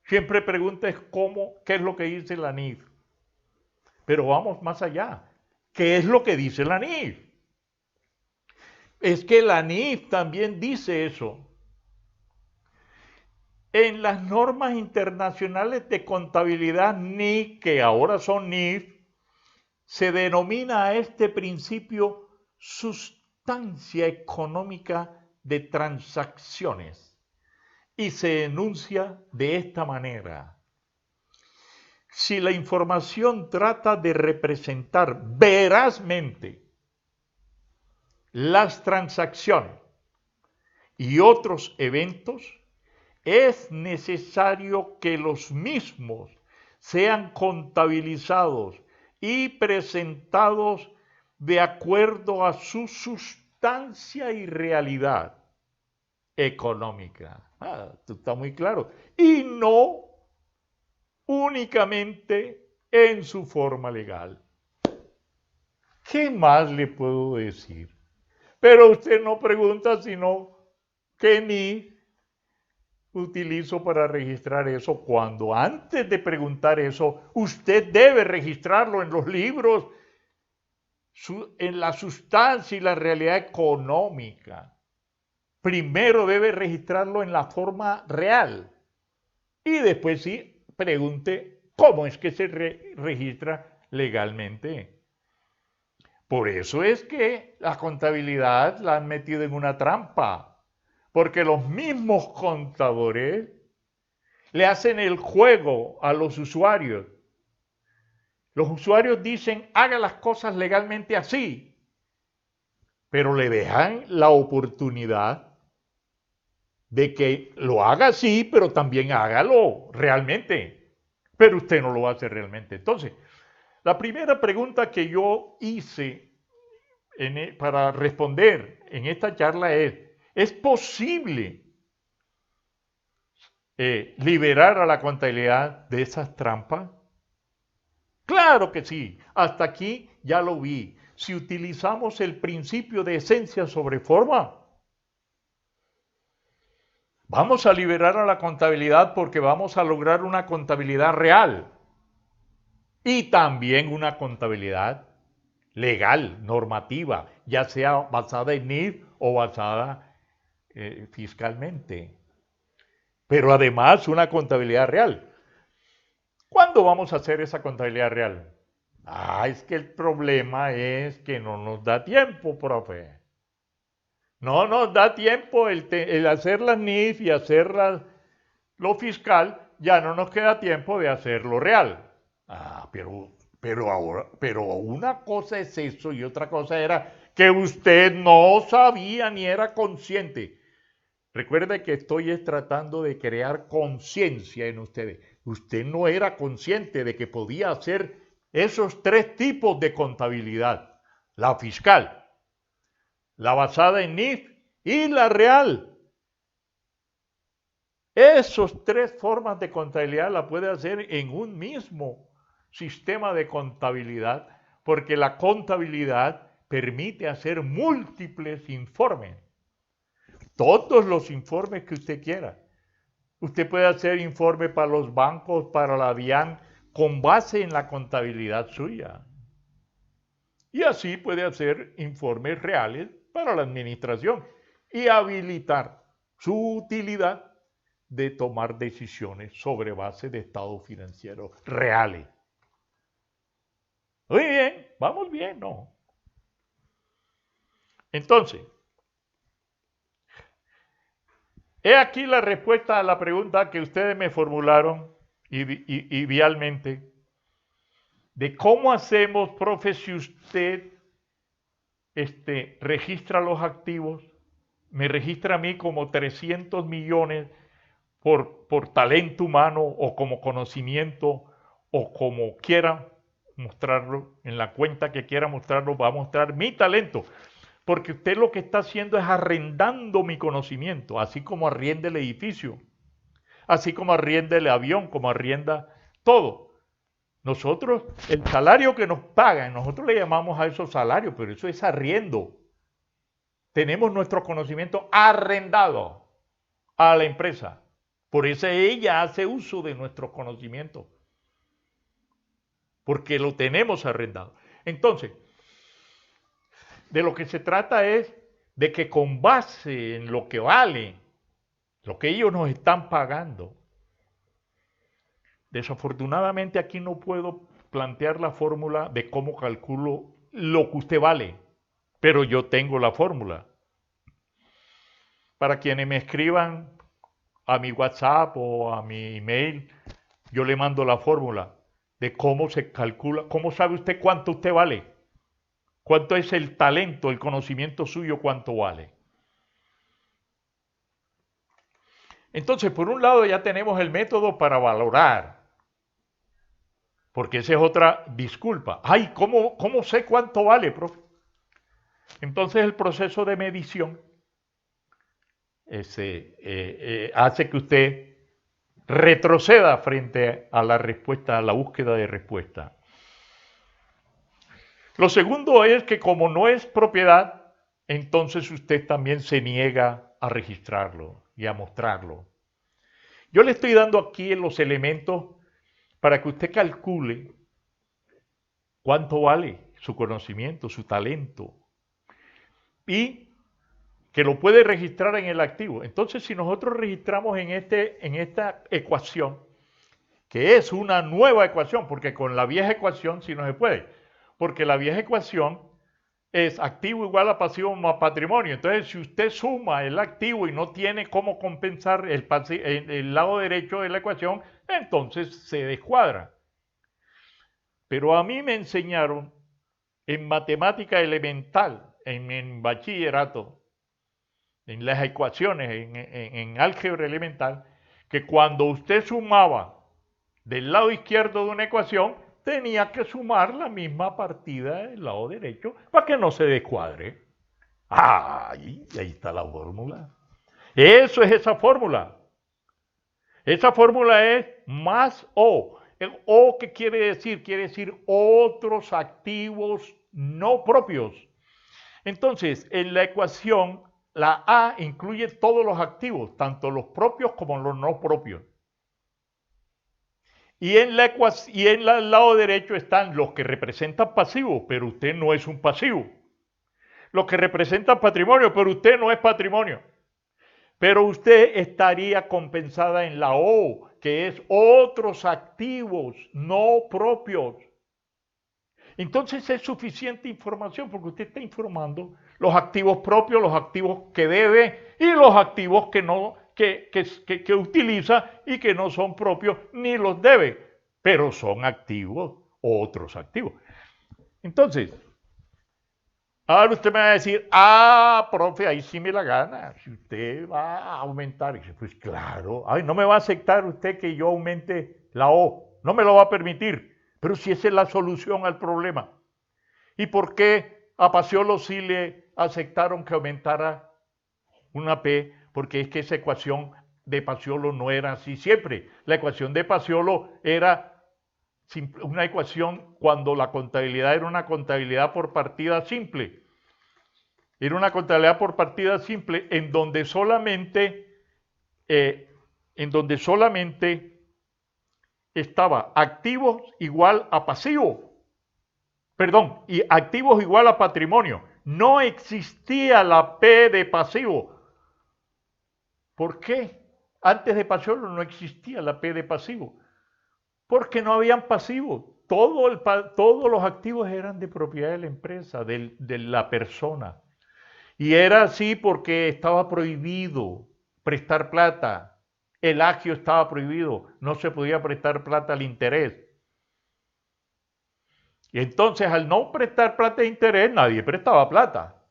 Siempre pregunta es cómo, qué es lo que dice la NIF. Pero vamos más allá. ¿Qué es lo que dice la NIF? Es que la NIF también dice eso. En las normas internacionales de contabilidad NIF, que ahora son NIF, se denomina a este principio sustancia económica de transacciones y se enuncia de esta manera. Si la información trata de representar verazmente las transacciones y otros eventos, es necesario que los mismos sean contabilizados y presentados de acuerdo a su sustancia y realidad económica. Esto está muy claro. Y no únicamente en su forma legal. ¿Qué más le puedo decir? Pero usted no pregunta sino qué ni utilizo para registrar eso, cuando antes de preguntar eso, usted debe registrarlo en los libros, en la sustancia y la realidad económica. Primero debe registrarlo en la forma real y después sí pregunte cómo es que se registra legalmente. Por eso es que la contabilidad la han metido en una trampa, porque los mismos contadores le hacen el juego a los usuarios. Los usuarios dicen, haga las cosas legalmente así, pero le dejan la oportunidad de que lo haga así, pero también hágalo realmente. Pero usted no lo hace realmente. Entonces, la primera pregunta que yo hice para responder en esta charla ¿es posible liberar a la contabilidad de esas trampas? Claro que sí, hasta aquí ya lo vi. Si utilizamos el principio de esencia sobre forma, vamos a liberar a la contabilidad porque vamos a lograr una contabilidad real y también una contabilidad legal, normativa, ya sea basada en NIF o basada fiscalmente. Pero además una contabilidad real. ¿Cuándo vamos a hacer esa contabilidad real? Es que el problema es que no nos da tiempo, profe. No nos da tiempo el hacer las NIF y hacer lo fiscal, ya no nos queda tiempo de hacer lo real. Pero una cosa es eso y otra cosa era que usted no sabía ni era consciente. Recuerde que estoy tratando de crear conciencia en ustedes. Usted no era consciente de que podía hacer esos tres tipos de contabilidad. La fiscal, la basada en NIF y la real. Esas tres formas de contabilidad la puede hacer en un mismo sistema de contabilidad, porque la contabilidad permite hacer múltiples informes. Todos los informes que usted quiera. Usted puede hacer informe para los bancos, para la DIAN, con base en la contabilidad suya. Y así puede hacer informes reales para la administración y habilitar su utilidad de tomar decisiones sobre base de estados financieros reales. Muy bien, vamos bien, ¿no? Entonces, he aquí la respuesta a la pregunta que ustedes me formularon y vialmente, de cómo hacemos, profe, si usted registra los activos, me registra a mí como 300 millones por talento humano o como conocimiento o como quiera mostrarlo, en la cuenta que quiera mostrarlo, va a mostrar mi talento. Porque usted lo que está haciendo es arrendando mi conocimiento, así como arrienda el edificio, así como arrienda el avión, como arrienda todo. Nosotros, el salario que nos pagan, nosotros le llamamos a esos salarios, pero eso es arriendo. Tenemos nuestro conocimiento arrendado a la empresa. Por eso ella hace uso de nuestros conocimientos. Porque lo tenemos arrendado. Entonces, de lo que se trata es de que con base en lo que vale, lo que ellos nos están pagando, desafortunadamente aquí no puedo plantear la fórmula de cómo calculo lo que usted vale, pero yo tengo la fórmula. Para quienes me escriban a mi WhatsApp o a mi email, yo le mando la fórmula de cómo se calcula, cómo sabe usted cuánto usted vale, cuánto es el talento, el conocimiento suyo, cuánto vale. Entonces, por un lado ya tenemos el método para valorar, porque esa es otra disculpa. ¿Cómo sé cuánto vale, profe? Entonces el proceso de medición hace que usted retroceda frente a la respuesta, a la búsqueda de respuesta. Lo segundo es que como no es propiedad, entonces usted también se niega a registrarlo y a mostrarlo. Yo le estoy dando aquí los elementos para que usted calcule cuánto vale su conocimiento, su talento, y que lo puede registrar en el activo. Entonces, si nosotros registramos en esta ecuación, que es una nueva ecuación, porque con la vieja ecuación sí no se puede, porque la vieja ecuación es activo igual a pasivo más patrimonio. Entonces, si usted suma el activo y no tiene cómo compensar el lado derecho de la ecuación, entonces se descuadra. Pero a mí me enseñaron en matemática elemental, en bachillerato, en las ecuaciones, en álgebra elemental, que cuando usted sumaba del lado izquierdo de una ecuación, tenía que sumar la misma partida del lado derecho para que no se descuadre. Ahí está la fórmula. Eso es esa fórmula. Esa fórmula es más O. El O, ¿qué quiere decir? Quiere decir otros activos no propios. Entonces, en la ecuación, la A incluye todos los activos, tanto los propios como los no propios. Y en el lado derecho están los que representan pasivos, pero usted no es un pasivo. Los que representan patrimonio, pero usted no es patrimonio. Pero usted estaría compensada en la O, que es otros activos no propios. Entonces es suficiente información porque usted está informando los activos propios, los activos que debe y los activos que no, que utiliza y que no son propios ni los debe, pero son activos, otros activos. Entonces, ahora usted me va a decir, profe, ahí sí me la gana, si usted va a aumentar. Y dice, pues claro, ay, no me va a aceptar usted que yo aumente la O, no me lo va a permitir, pero si esa es la solución al problema. ¿Y por qué a Paciolo sí le aceptaron que aumentara una P? Porque es que esa ecuación de Paciolo no era así siempre. La ecuación de Paciolo era una ecuación cuando la contabilidad era una contabilidad por partida simple. Era una contabilidad por partida simple en donde solamente estaba activos igual a pasivos. Perdón, y activos igual a patrimonio. No existía la P de pasivo. ¿Por qué? Antes de Paciolo no existía la P de pasivo. Porque no habían pasivos. Todos los activos eran de propiedad de la empresa, de la persona. Y era así porque estaba prohibido prestar plata. El agio estaba prohibido. No se podía prestar plata al interés. Y entonces, al no prestar plata de interés, nadie prestaba plata.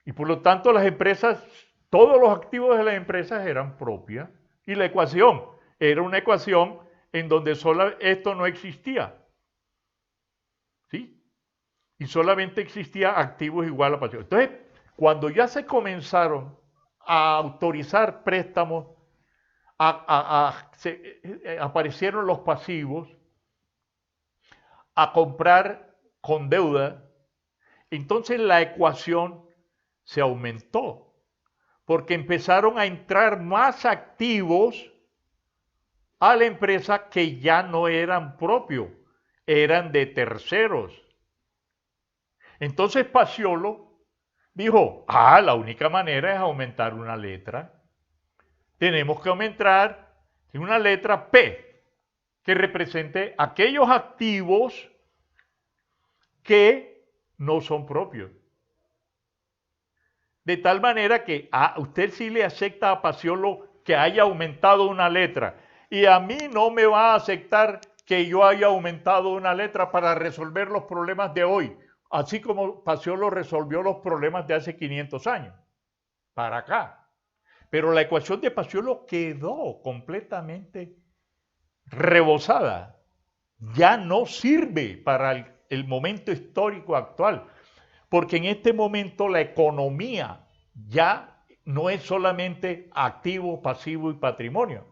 Y por lo tanto, las empresas, todos los activos de las empresas eran propias. Y la ecuación era una ecuación en donde esto no existía. ¿Sí? Y solamente existía activos igual a pasivos. Entonces, cuando ya se comenzaron a autorizar préstamos, aparecieron los pasivos, a comprar con deuda, entonces la ecuación se aumentó, porque empezaron a entrar más activos a la empresa que ya no eran propios, eran de terceros. Entonces Paciolo dijo, la única manera es aumentar una letra. Tenemos que aumentar una letra P, que represente aquellos activos que no son propios. De tal manera que a usted sí le acepta a Paciolo que haya aumentado una letra. Y a mí no me va a aceptar que yo haya aumentado una letra para resolver los problemas de hoy. Así como Paciolo resolvió los problemas de hace 500 años. Para acá. Pero la ecuación de Paciolo quedó completamente rebosada. Ya no sirve para el momento histórico actual. Porque en este momento la economía ya no es solamente activo, pasivo y patrimonio.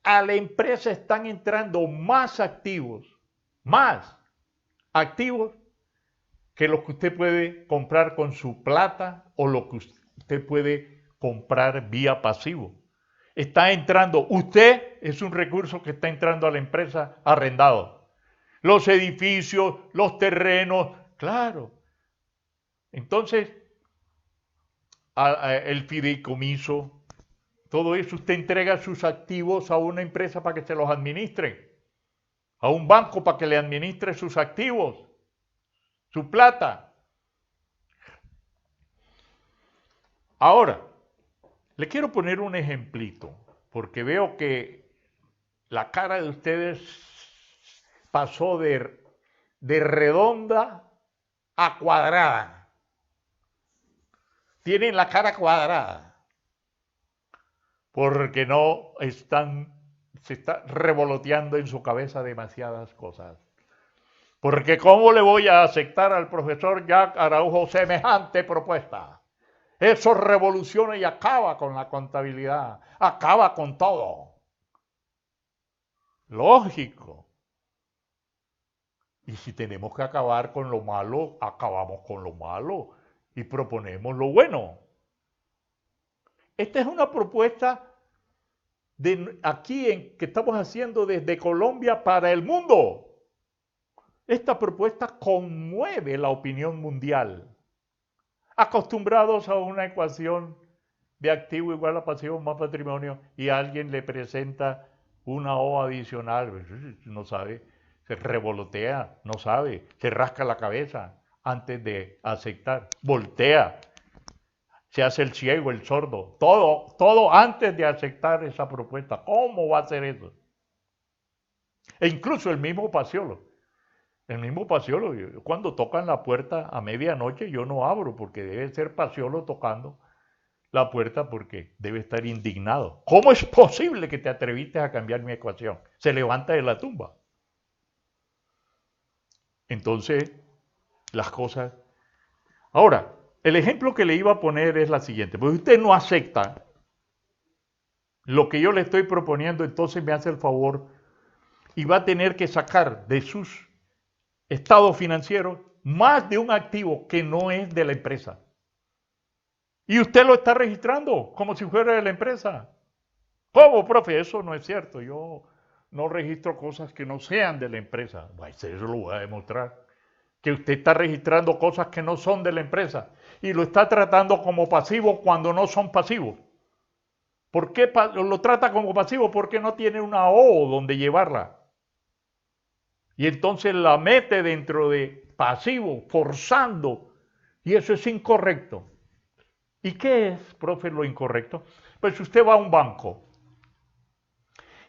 A la empresa están entrando más activos que los que usted puede comprar con su plata o lo que usted puede comprar vía pasivo. Está entrando, usted es un recurso que está entrando a la empresa arrendado. Los edificios, los terrenos, claro. Entonces, el fideicomiso, todo eso, usted entrega sus activos a una empresa para que se los administre, a un banco para que le administre sus activos, su plata. Ahora, le quiero poner un ejemplito, porque veo que la cara de ustedes pasó de redonda a cuadrada. Tienen la cara cuadrada porque no están se está revoloteando en su cabeza demasiadas cosas. Porque ¿cómo le voy a aceptar al profesor Jack Araujo semejante propuesta? Eso revoluciona y acaba con la contabilidad, acaba con todo. Lógico. Y si tenemos que acabar con lo malo, acabamos con lo malo y proponemos lo bueno. Esta es una propuesta de aquí que estamos haciendo desde Colombia para el mundo. Esta propuesta conmueve la opinión mundial. Acostumbrados a una ecuación de activo igual a pasivo más patrimonio y alguien le presenta una O adicional, no sabe, se revolotea, no sabe, se rasca la cabeza antes de aceptar, voltea, se hace el ciego, el sordo, todo antes de aceptar esa propuesta. ¿Cómo va a hacer eso? E incluso el mismo Paciolo, cuando tocan la puerta a medianoche yo no abro porque debe ser Paciolo tocando la puerta porque debe estar indignado. ¿Cómo es posible que te atreviste a cambiar mi ecuación? Se levanta de la tumba. Entonces, las cosas... Ahora, el ejemplo que le iba a poner es la siguiente. Pues usted no acepta lo que yo le estoy proponiendo, entonces me hace el favor y va a tener que sacar de sus estados financieros más de un activo que no es de la empresa. Y usted lo está registrando como si fuera de la empresa. ¿Cómo, profe? Eso no es cierto. Yo no registro cosas que no sean de la empresa. Pues eso lo voy a demostrar. Que usted está registrando cosas que no son de la empresa y lo está tratando como pasivo cuando no son pasivos. ¿Por qué lo trata como pasivo? Porque no tiene una O donde llevarla. Y entonces la mete dentro de pasivo, forzando. Y eso es incorrecto. ¿Y qué es, profe, lo incorrecto? Pues usted va a un banco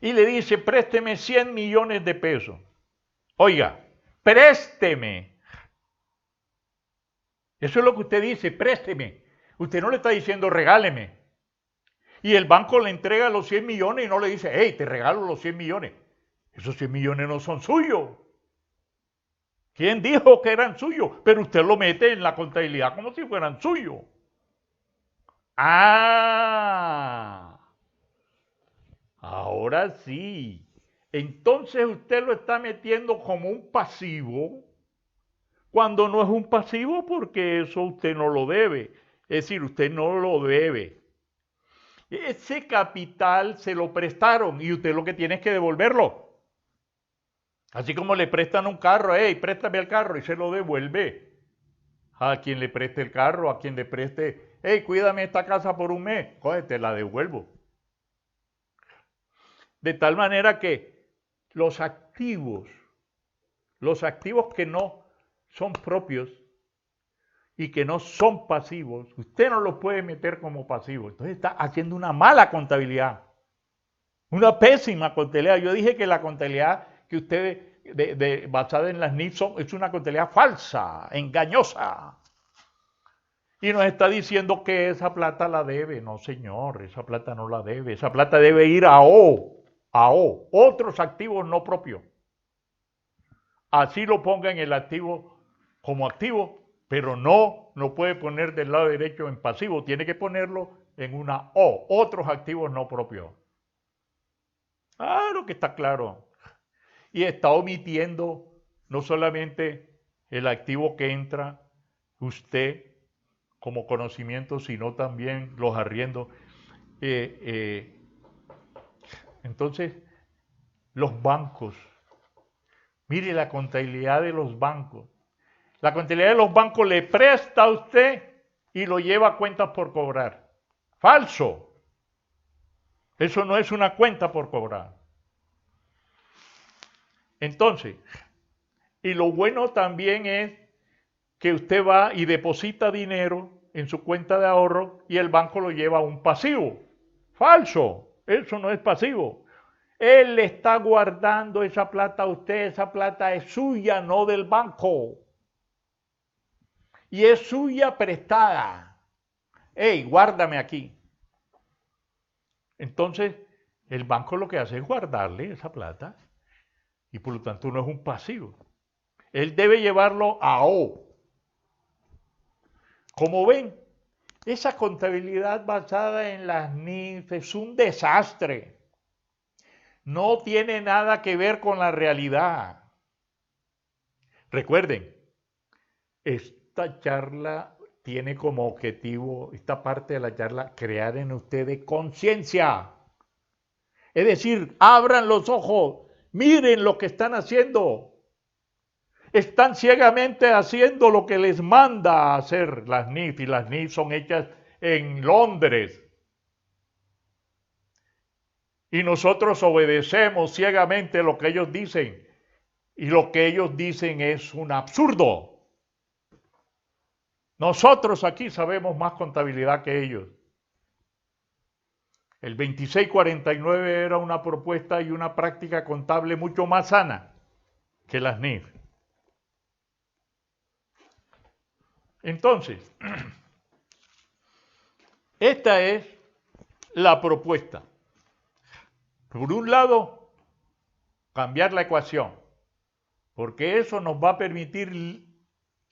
y le dice, présteme 100 millones de pesos. Oiga, présteme. Eso es lo que usted dice, présteme. Usted no le está diciendo regáleme. Y el banco le entrega los 100 millones y no le dice, hey, te regalo los 100 millones. Esos 100 millones no son suyos. ¿Quién dijo que eran suyos? Pero usted lo mete en la contabilidad como si fueran suyos. Ah, ahora sí. Entonces usted lo está metiendo como un pasivo cuando no es un pasivo porque eso usted no lo debe. Es decir, usted no lo debe. Ese capital se lo prestaron y usted lo que tiene es que devolverlo. Así como le prestan un carro, hey, préstame el carro y se lo devuelve. A quien le preste el carro, a quien le preste, hey, cuídame esta casa por un mes, joder, te la devuelvo. De tal manera que los activos que no son propios y que no son pasivos, usted no los puede meter como pasivos. Entonces está haciendo una mala contabilidad, una pésima contabilidad. Yo dije que la contabilidad que usted basada en las NIF es una contabilidad falsa, engañosa. Y nos está diciendo que esa plata la debe. No, señor, esa plata no la debe. Esa plata debe ir a otros activos no propios. Así lo ponga en el activo como activo, pero no puede poner del lado derecho en pasivo. Tiene que ponerlo en una O, otros activos no propios. Claro que está claro. Y está omitiendo no solamente el activo que entra usted como conocimiento, sino también los arriendos. Entonces, los bancos, mire la contabilidad de los bancos. La contabilidad de los bancos le presta a usted y lo lleva a cuentas por cobrar. Falso. Eso no es una cuenta por cobrar. Entonces, y lo bueno también es que usted va y deposita dinero en su cuenta de ahorro y el banco lo lleva a un pasivo. Falso. Eso no es pasivo. Él le está guardando esa plata a usted, esa plata es suya, no del banco. Y es suya prestada. Hey, guárdame aquí. Entonces, el banco lo que hace es guardarle esa plata y por lo tanto no es un pasivo. Él debe llevarlo a O. Como ven, esa contabilidad basada en las NIF es un desastre. No tiene nada que ver con la realidad. Recuerden, esta charla tiene como objetivo, esta parte de la charla, crear en ustedes conciencia. Es decir, abran los ojos, miren lo que están haciendo. Están ciegamente haciendo lo que les manda a hacer las NIF, y las NIF son hechas en Londres. Y nosotros obedecemos ciegamente lo que ellos dicen. Y lo que ellos dicen es un absurdo. Nosotros aquí sabemos más contabilidad que ellos. El 2649 era una propuesta y una práctica contable mucho más sana que las NIF. Entonces, esta es la propuesta. Por un lado, cambiar la ecuación, porque eso nos va a permitir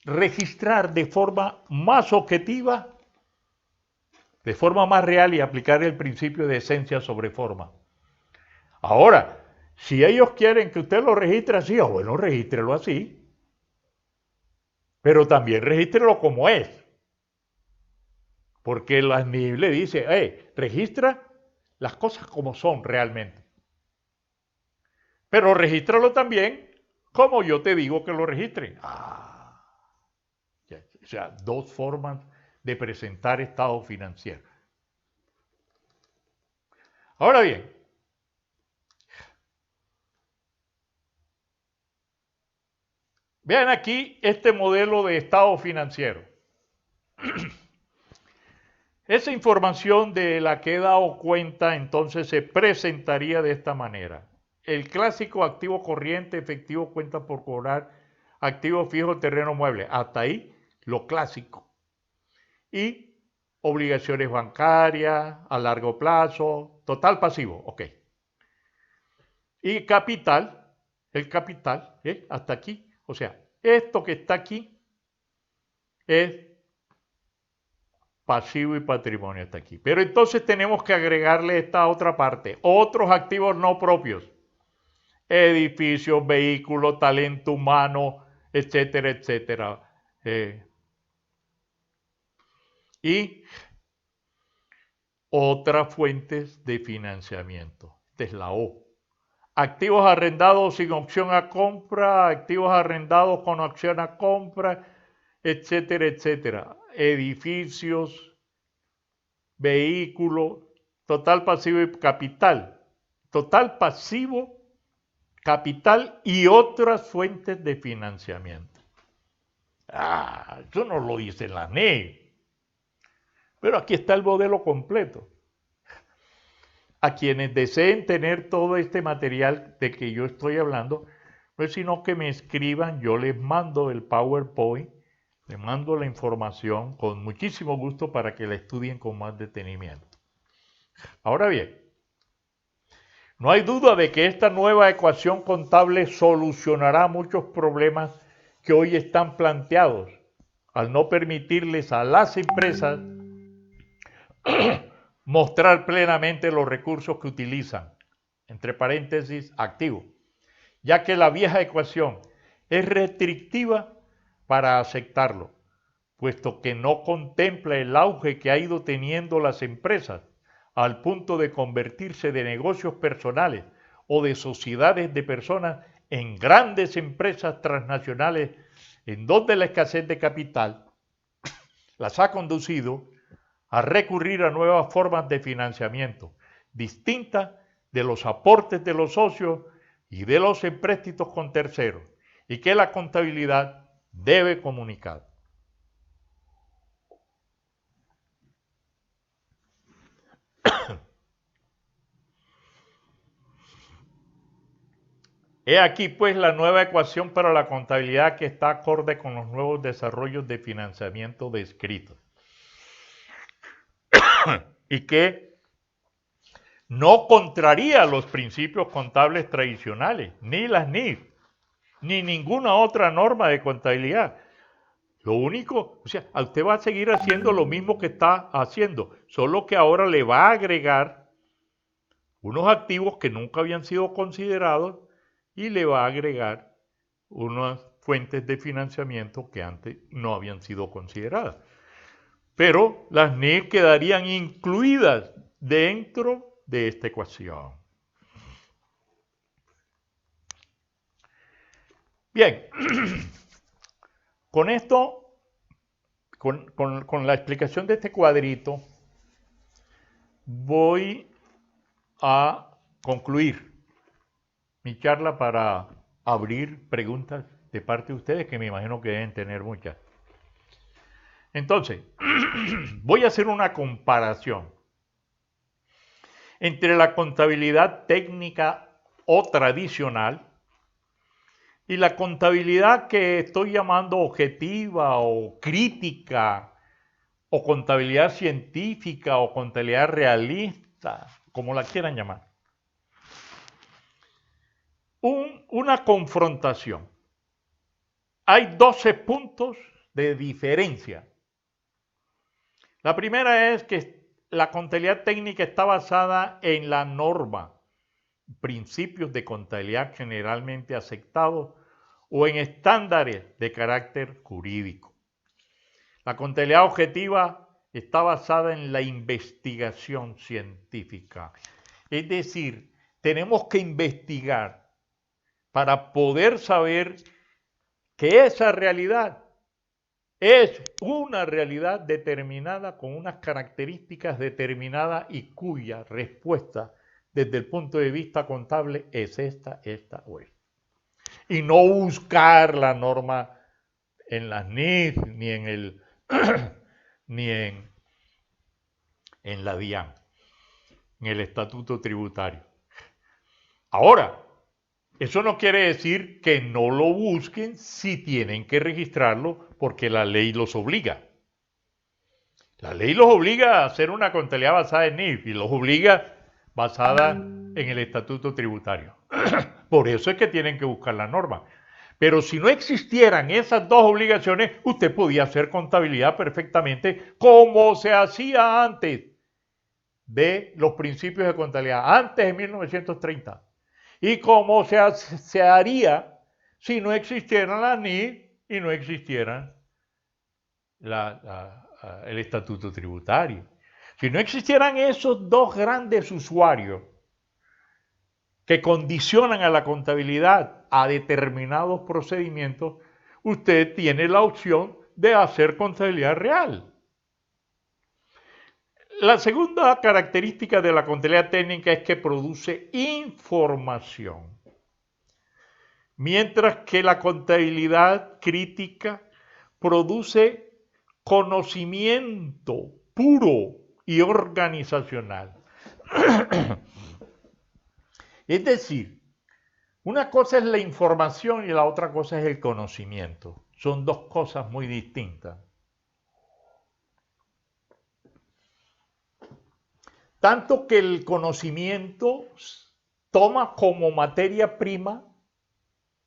registrar de forma más objetiva, de forma más real y aplicar el principio de esencia sobre forma. Ahora, si ellos quieren que usted lo registre así, bueno, regístrelo así. Pero también regístrelo como es. Porque la NIF le dice, registra las cosas como son realmente. Pero regístralo también como yo te digo que lo registre. O sea, dos formas de presentar estado financiero. Ahora bien, vean aquí este modelo de estado financiero. Esa información de la que he dado cuenta entonces se presentaría de esta manera. El clásico activo corriente, efectivo, cuenta por cobrar, activo fijo, terreno mueble. Hasta ahí lo clásico. Y obligaciones bancarias a largo plazo, total pasivo, ok. Y capital, el capital, hasta aquí. O sea, esto que está aquí es pasivo y patrimonio hasta aquí. Pero entonces tenemos que agregarle esta otra parte, otros activos no propios, edificios, vehículos, talento humano, etcétera, etcétera. Y otras fuentes de financiamiento. Esta es la O. Activos arrendados sin opción a compra, activos arrendados con opción a compra, etcétera, etcétera. Edificios, vehículo, total pasivo y capital. Total pasivo, capital y otras fuentes de financiamiento. Eso no lo dice la NIF. Pero aquí está el modelo completo. A quienes deseen tener todo este material de que yo estoy hablando, pues sino que me escriban, yo les mando el PowerPoint, les mando la información con muchísimo gusto para que la estudien con más detenimiento. Ahora bien, no hay duda de que esta nueva ecuación contable solucionará muchos problemas que hoy están planteados al no permitirles a las empresas mostrar plenamente los recursos que utilizan, entre paréntesis, activos, ya que la vieja ecuación es restrictiva para aceptarlo, puesto que no contempla el auge que ha ido teniendo las empresas al punto de convertirse de negocios personales o de sociedades de personas en grandes empresas transnacionales, en donde la escasez de capital las ha conducido a recurrir a nuevas formas de financiamiento, distintas de los aportes de los socios y de los empréstitos con terceros, y que la contabilidad debe comunicar. He aquí pues la nueva ecuación para la contabilidad que está acorde con los nuevos desarrollos de financiamiento descritos y que no contraría los principios contables tradicionales, ni las NIF, ni ninguna otra norma de contabilidad. Lo único, o sea, usted va a seguir haciendo lo mismo que está haciendo, solo que ahora le va a agregar unos activos que nunca habían sido considerados y le va a agregar unas fuentes de financiamiento que antes no habían sido consideradas. Pero las NIF quedarían incluidas dentro de esta ecuación. Bien, con esto, con la explicación de este cuadrito, voy a concluir mi charla para abrir preguntas de parte de ustedes, que me imagino que deben tener muchas. Entonces, voy a hacer una comparación entre la contabilidad técnica o tradicional y la contabilidad que estoy llamando objetiva o crítica, o contabilidad científica o contabilidad realista, como la quieran llamar. Una confrontación. Hay 12 puntos de diferencia. La primera es que la contabilidad técnica está basada en la norma, principios de contabilidad generalmente aceptados o en estándares de carácter jurídico. La contabilidad objetiva está basada en la investigación científica. Es decir, tenemos que investigar para poder saber que esa realidad es una realidad determinada con unas características determinadas y cuya respuesta desde el punto de vista contable es esta o esta. Y no buscar la norma en las NIF ni en el ni en la DIAN, en el estatuto tributario. Ahora, eso no quiere decir que no lo busquen si tienen que registrarlo porque la ley los obliga. La ley los obliga a hacer una contabilidad basada en NIF y los obliga basada en el estatuto tributario. Por eso es que tienen que buscar la norma. Pero si no existieran esas dos obligaciones, usted podía hacer contabilidad perfectamente como se hacía antes de los principios de contabilidad, antes de 1930. Y como se haría si no existieran las NIF y no existieran el estatuto tributario. Si no existieran esos dos grandes usuarios que condicionan a la contabilidad a determinados procedimientos, usted tiene la opción de hacer contabilidad real. La segunda característica de la contabilidad técnica es que produce información, mientras que la contabilidad crítica produce conocimiento puro y organizacional. Es decir, una cosa es la información y la otra cosa es el conocimiento. Son dos cosas muy distintas. Tanto que el conocimiento toma como materia prima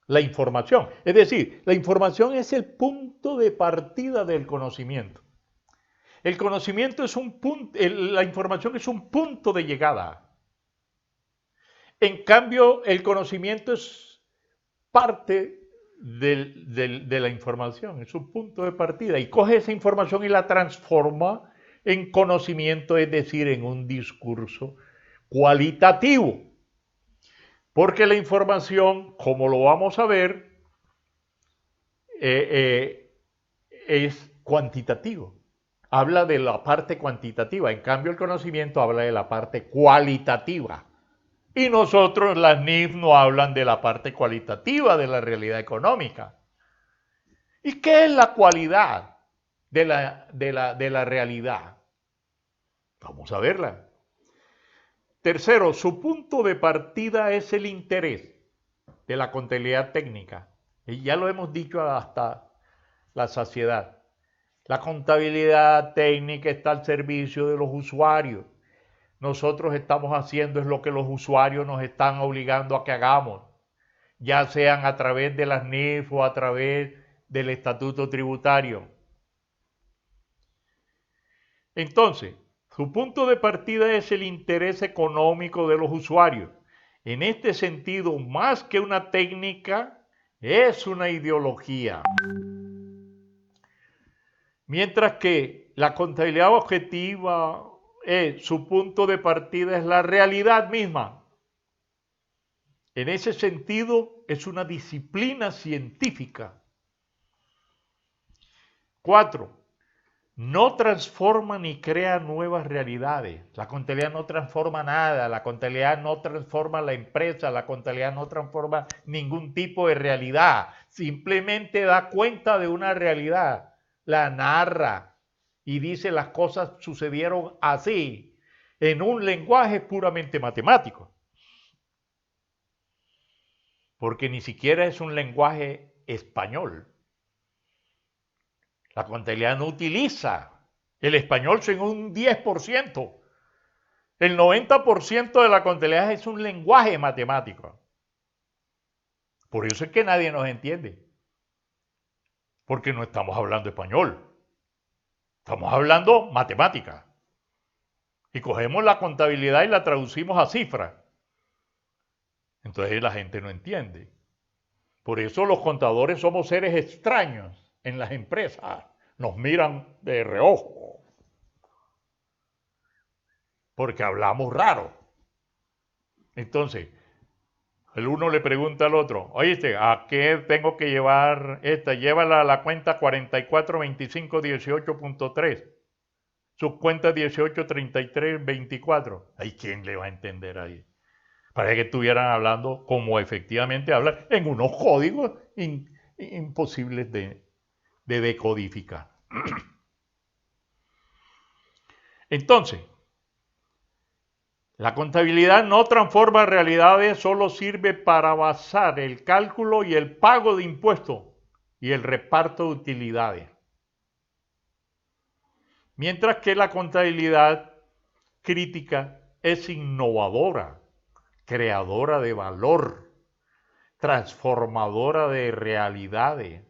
la información. Es decir, la información es el punto de partida del conocimiento. El conocimiento es un punto, la información es un punto de llegada. En cambio, el conocimiento es parte de la información, es un punto de partida. Y coge esa información y la transforma en conocimiento, es decir, en un discurso cualitativo. Porque la información, como lo vamos a ver, es cuantitativo. Habla de la parte cuantitativa. En cambio, el conocimiento habla de la parte cualitativa. Y nosotros, las NIF, no hablan de la parte cualitativa de la realidad económica. ¿Y qué es la cualidad de la realidad? Vamos a verla. Tercero, su punto de partida es el interés de la contabilidad técnica. Y ya lo hemos dicho hasta la saciedad. La contabilidad técnica está al servicio de los usuarios nosotros estamos haciendo es lo que los usuarios nos están obligando a que hagamos, ya sean a través de las NIF o a través del estatuto tributario. Entonces, su punto de partida es el interés económico de los usuarios. En este sentido, más que una técnica, es una ideología. Mientras que la contabilidad objetiva, su punto de partida es la realidad misma. En ese sentido, es una disciplina científica. 4. No transforma ni crea nuevas realidades. La contabilidad no transforma nada, la contabilidad no transforma la empresa, la contabilidad no transforma ningún tipo de realidad. Simplemente da cuenta de una realidad, la narra y dice las cosas sucedieron así, en un lenguaje puramente matemático. Porque ni siquiera es un lenguaje español. La contabilidad no utiliza el español en un 10%. El 90% de la contabilidad es un lenguaje matemático. Por eso es que nadie nos entiende. Porque no estamos hablando español. Estamos hablando matemática. Y cogemos la contabilidad y la traducimos a cifras. Entonces la gente no entiende. Por eso los contadores somos seres extraños en las empresas. Nos miran de reojo. Porque hablamos raro. Entonces, el uno le pregunta al otro, oíste, ¿a qué tengo que llevar esta? Llévala a la cuenta 442518.3. Subcuenta 183324. ¿Ay, quién le va a entender ahí? Parece que estuvieran hablando como efectivamente hablan en unos códigos imposibles de decodificar. Entonces, la contabilidad no transforma realidades, solo sirve para basar el cálculo y el pago de impuestos y el reparto de utilidades. Mientras que la contabilidad crítica es innovadora, creadora de valor, transformadora de realidades.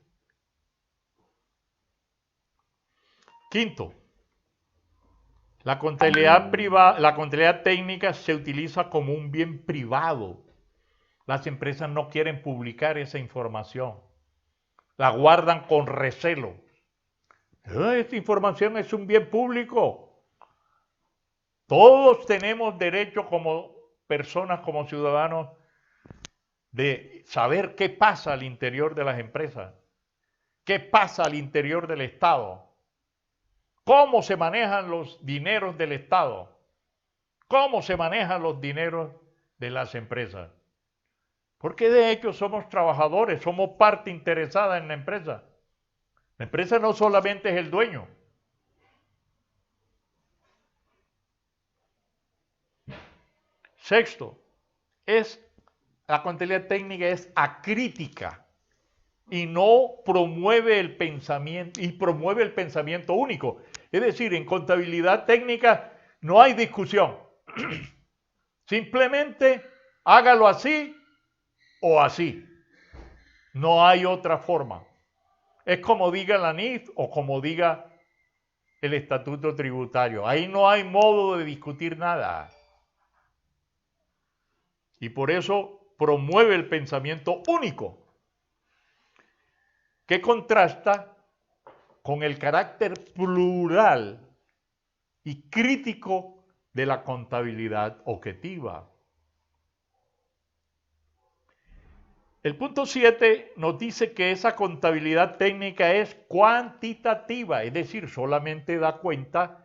Quinto, la contabilidad técnica se utiliza como un bien privado. Las empresas no quieren publicar esa información. La guardan con recelo. Esta información es un bien público. Todos tenemos derecho como personas, como ciudadanos, de saber qué pasa al interior de las empresas, qué pasa al interior del Estado, cómo se manejan los dineros del Estado, cómo se manejan los dineros de las empresas. Porque de hecho somos trabajadores, somos parte interesada en la empresa. La empresa no solamente es el dueño. Sexto, la contabilidad técnica es acrítica y no promueve el pensamiento, y promueve el pensamiento único. Es decir, en contabilidad técnica no hay discusión. Simplemente hágalo así o así. No hay otra forma. Es como diga la NIF o como diga el estatuto tributario. Ahí no hay modo de discutir nada. Y por eso promueve el pensamiento único, que contrasta con el carácter plural y crítico de la contabilidad objetiva. El punto 7 nos dice que esa contabilidad técnica es cuantitativa, es decir, solamente da cuenta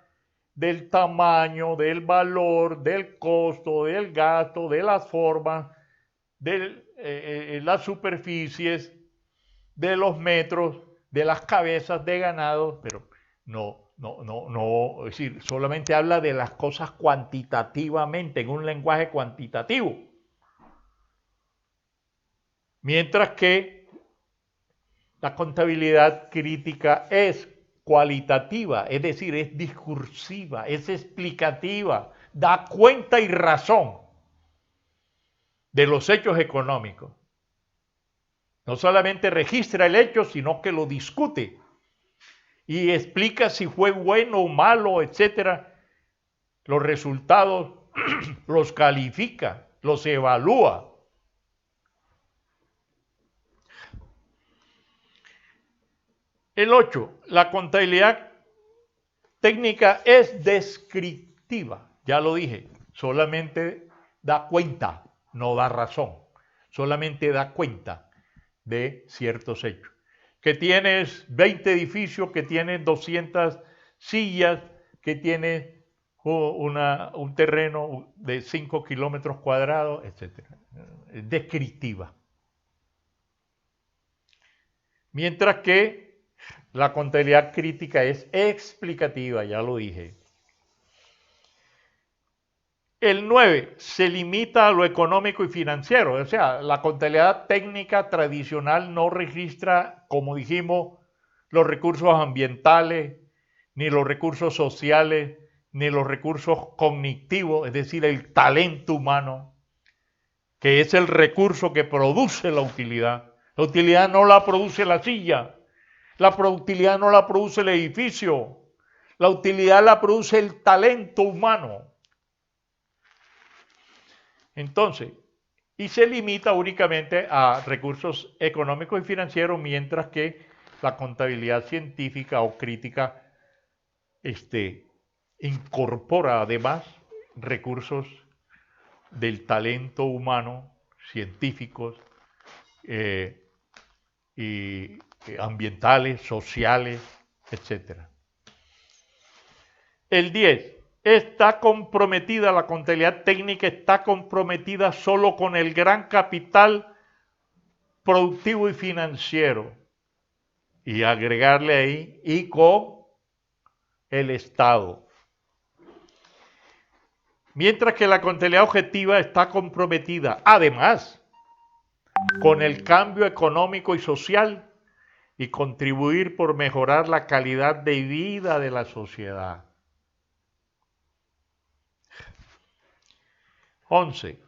del tamaño, del valor, del costo, del gasto, de las formas, de las superficies, de los metros, de las cabezas de ganado, pero no, es decir, solamente habla de las cosas cuantitativamente, en un lenguaje cuantitativo. Mientras que la contabilidad crítica es cualitativa, es decir, es discursiva, es explicativa, da cuenta y razón de los hechos económicos. No solamente registra el hecho, sino que lo discute y explica si fue bueno o malo, etcétera. Los resultados los califica, los evalúa. El 8, la contabilidad técnica es descriptiva. Ya lo dije, solamente da cuenta, no da razón. Solamente da cuenta de ciertos hechos. Que tienes 20 edificios, que tienes 200 sillas, que tienes un terreno de 5 kilómetros cuadrados, etc. Es descriptiva. Mientras que la contabilidad crítica es explicativa, ya lo dije. El 9 se limita a lo económico y financiero, o sea, la contabilidad técnica tradicional no registra, como dijimos, los recursos ambientales, ni los recursos sociales, ni los recursos cognitivos, es decir, el talento humano, que es el recurso que produce la utilidad. La utilidad no la produce la silla, la utilidad no la produce el edificio, la utilidad la produce el talento humano. Entonces, y se limita únicamente a recursos económicos y financieros, mientras que la contabilidad científica o crítica incorpora además recursos del talento humano, científicos y ambientales, sociales, etc. El 10. Está comprometida, la contabilidad técnica está comprometida solo con el gran capital productivo y financiero. Y agregarle ahí, y con el Estado. Mientras que la contabilidad objetiva está comprometida, además, con el cambio económico y social y contribuir por mejorar la calidad de vida de la sociedad. 11.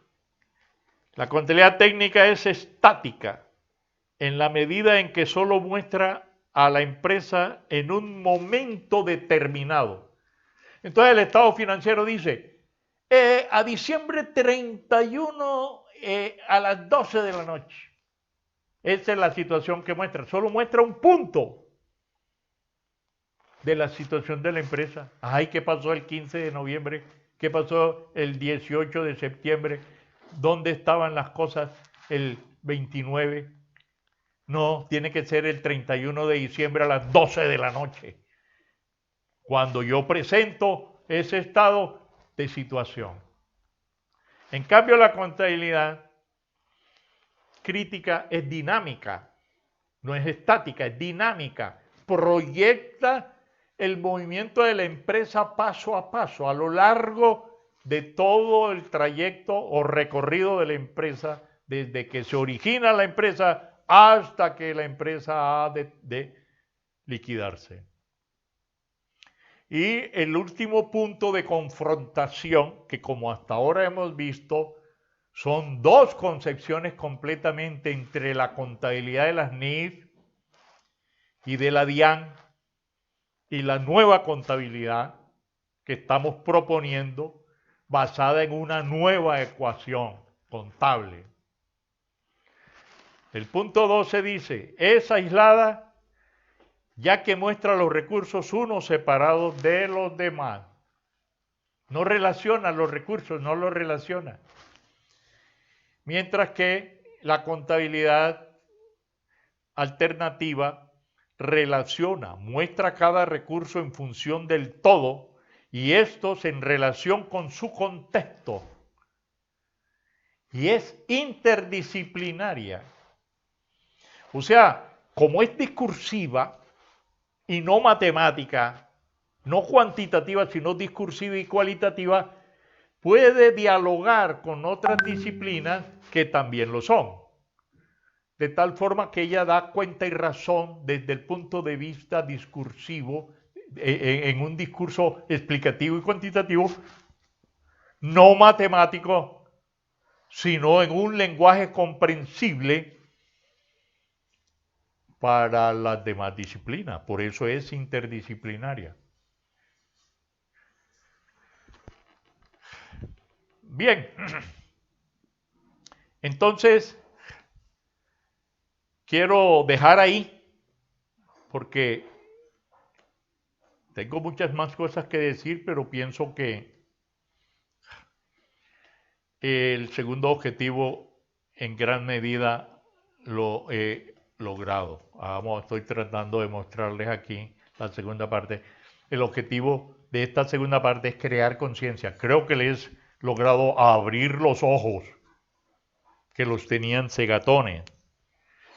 La contabilidad técnica es estática en la medida en que solo muestra a la empresa en un momento determinado. Entonces el estado financiero dice, a diciembre 31 a las 12 de la noche. Esa es la situación que muestra. Solo muestra un punto de la situación de la empresa. Ay, ¿qué pasó el 15 de noviembre? ¿Qué pasó el 18 de septiembre? ¿Dónde estaban las cosas el 29? No, tiene que ser el 31 de diciembre a las 12 de la noche. Cuando yo presento ese estado de situación. En cambio, la contabilidad crítica es dinámica, no es estática, es dinámica. Proyecta el movimiento de la empresa paso a paso, a lo largo de todo el trayecto o recorrido de la empresa, desde que se origina la empresa hasta que la empresa ha de liquidarse. Y el último punto de confrontación, que como hasta ahora hemos visto, son dos concepciones completamente entre la contabilidad de las NIF y de la DIAN y la nueva contabilidad que estamos proponiendo basada en una nueva ecuación contable. El punto 12 dice, es aislada ya que muestra los recursos unos separados de los demás. No relaciona los recursos, no los relaciona. Mientras que la contabilidad alternativa relaciona, muestra cada recurso en función del todo y estos en relación con su contexto. Y es interdisciplinaria. O sea, como es discursiva y no matemática, no cuantitativa, sino discursiva y cualitativa, puede dialogar con otras disciplinas que también lo son. De tal forma que ella da cuenta y razón desde el punto de vista discursivo, en un discurso explicativo y cuantitativo, no matemático, sino en un lenguaje comprensible para las demás disciplinas. Por eso es interdisciplinaria. Bien, entonces quiero dejar ahí porque tengo muchas más cosas que decir, pero pienso que el segundo objetivo en gran medida lo he logrado. Estoy tratando de mostrarles aquí la segunda parte. El objetivo de esta segunda parte es crear conciencia. Creo que les he logrado abrir los ojos que los tenían cegatones.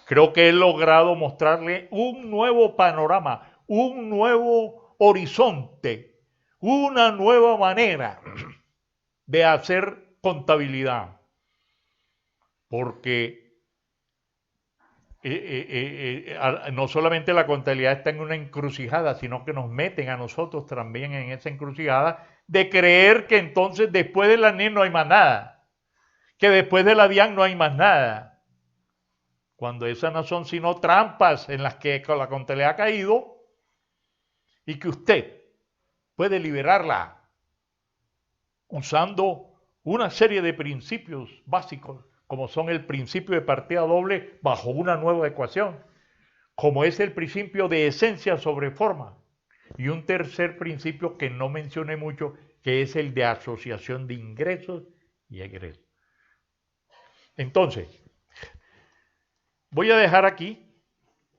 Creo que he logrado mostrarle un nuevo panorama, un nuevo horizonte, una nueva manera de hacer contabilidad. Porque no solamente la contabilidad está en una encrucijada, sino que nos meten a nosotros también en esa encrucijada de creer que entonces después de la NIR no hay más nada, que después de la DIAN no hay más nada, cuando esas no son sino trampas en las que la contabilidad ha caído y que usted puede liberarla usando una serie de principios básicos, como son el principio de partida doble bajo una nueva ecuación, como es el principio de esencia sobre forma, y un tercer principio que no mencioné mucho, que es el de asociación de ingresos y egresos. Entonces, voy a dejar aquí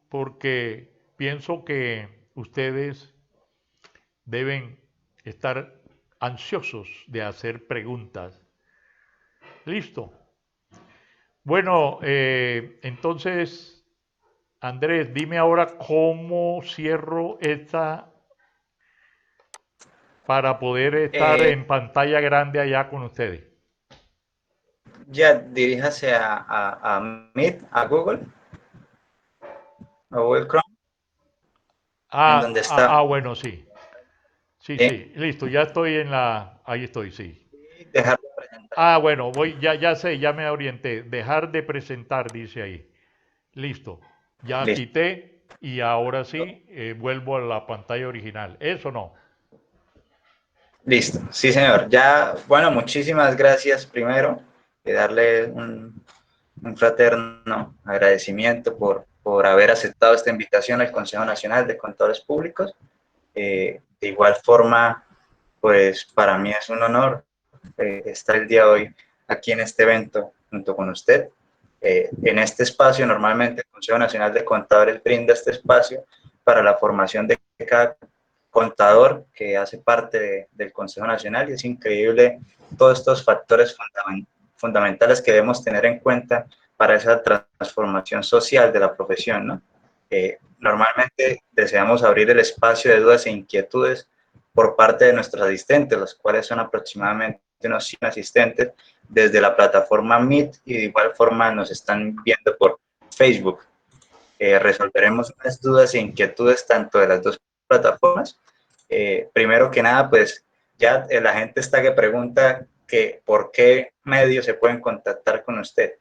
porque pienso que ustedes deben estar ansiosos de hacer preguntas. Listo. Bueno, entonces, Andrés, dime ahora cómo cierro esta para poder estar Eh, en pantalla grande allá con ustedes. ya diríjase a Meet, a Google Chrome, en donde está. Bueno, sí. Sí, ¿Sí? sí, listo, ya estoy en la... Ahí estoy, sí. Y dejar de presentar. Bueno, ya sé, ya me orienté. Dejar de presentar, dice ahí. Listo. Ya Listo. quité y ahora sí vuelvo a la pantalla original. Eso no. Listo. Sí, señor. Ya, bueno, muchísimas gracias primero. Darle un fraterno agradecimiento por haber aceptado esta invitación al Consejo Nacional de Contadores Públicos. De igual forma, pues para mí es un honor estar el día de hoy aquí en este evento junto con usted. En este espacio, normalmente el Consejo Nacional de Contadores brinda este espacio para la formación de cada contador que hace parte del Consejo Nacional, y es increíble todos estos factores fundamentales que debemos tener en cuenta para esa transformación social de la profesión, ¿no? Normalmente deseamos abrir el espacio de dudas e inquietudes por parte de nuestros asistentes, los cuales son aproximadamente unos 100 asistentes desde la plataforma Meet, y de igual forma nos están viendo por Facebook. Resolveremos unas dudas e inquietudes tanto de las dos plataformas. Primero que nada, pues ya la gente está que pregunta que por qué medios se pueden contactar con usted.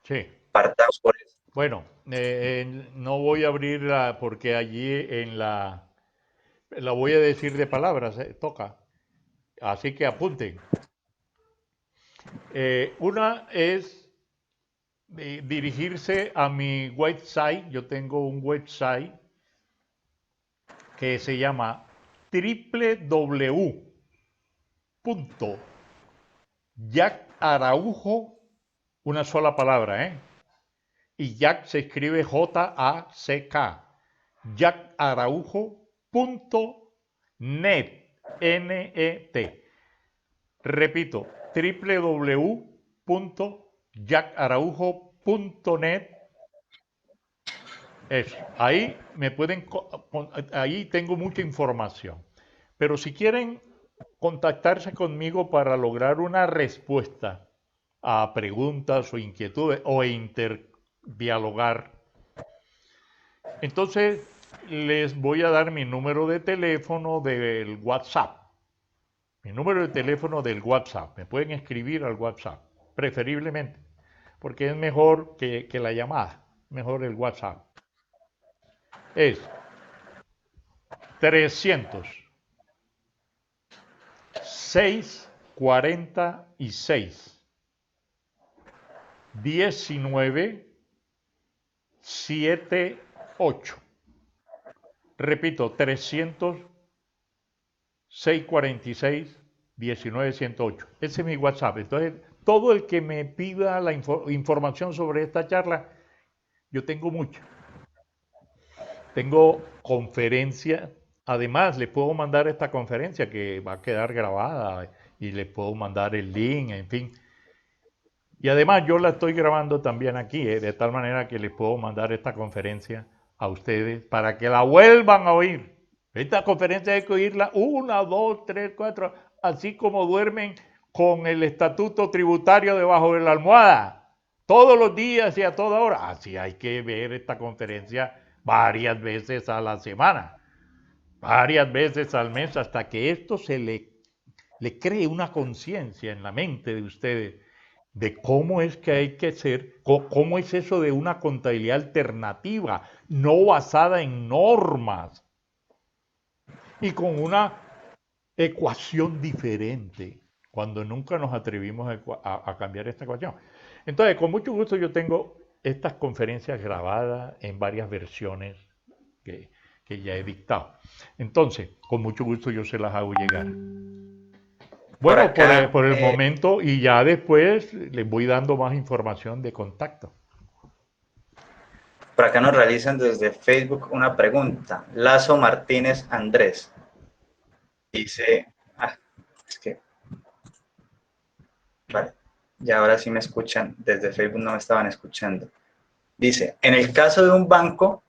Sí. Partamos por eso. Bueno, no voy a abrirla porque allí en la voy a decir de palabras, toca. Así que apunten. Una es dirigirse a mi website. Yo tengo un website que se llama www.jackaraujo, una sola palabra, ¿eh? Y Jack se escribe Jack, jackaraujo.net, N-E-T. Repito, www.jackaraujo.net. Eso. Ahí me pueden, ahí tengo mucha información. Pero si quieren contactarse conmigo para lograr una respuesta a preguntas o inquietudes o interdialogar, entonces les voy a dar mi número de teléfono del WhatsApp. Mi número de teléfono del WhatsApp. Me pueden escribir al WhatsApp, preferiblemente, porque es mejor que la llamada. Mejor el WhatsApp. Es 300 646 1978. Repito, 300 646-1908. Ese es mi WhatsApp. Entonces, todo el que me pida la información sobre esta charla, yo tengo mucha. Tengo conferencia. Además, les puedo mandar esta conferencia que va a quedar grabada y les puedo mandar el link, en fin. Y además yo la estoy grabando también aquí, de tal manera que les puedo mandar esta conferencia a ustedes para que la vuelvan a oír. Esta conferencia hay que oírla 1, 2, 3, 4, así como duermen con el estatuto tributario debajo de la almohada, todos los días y a toda hora. Así hay que ver esta conferencia varias veces a la semana, varias veces al mes, hasta que esto le cree una conciencia en la mente de ustedes de cómo es que hay que ser, cómo es eso de una contabilidad alternativa, no basada en normas y con una ecuación diferente, cuando nunca nos atrevimos a cambiar esta ecuación. Entonces, con mucho gusto yo tengo estas conferencias grabadas en varias versiones que, que ya he dictado. Entonces, con mucho gusto yo se las hago llegar. Por Bueno, acá, por el momento y ya después les voy dando más información de contacto. por acá nos realizan desde Facebook una pregunta. Lazo Martínez Andrés dice, es que, vale, ya ahora sí me escuchan, desde Facebook no me estaban escuchando. Dice, en el caso de un banco,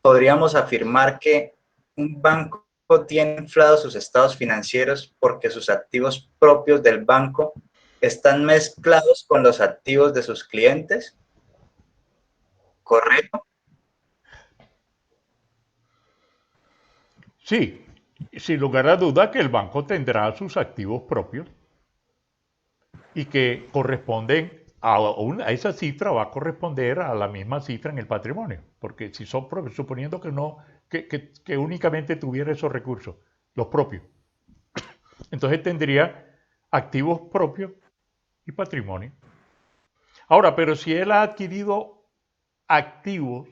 podríamos afirmar que un banco tiene inflados sus estados financieros porque sus activos propios del banco están mezclados con los activos de sus clientes, ¿correcto? Sí, sin lugar a duda que el banco tendrá sus activos propios y que corresponden a esa cifra, va a corresponder a la misma cifra en el patrimonio, porque si son propios, suponiendo que no, que únicamente tuviera esos recursos, los propios, entonces tendría activos propios y patrimonio. Ahora, pero si él ha adquirido activos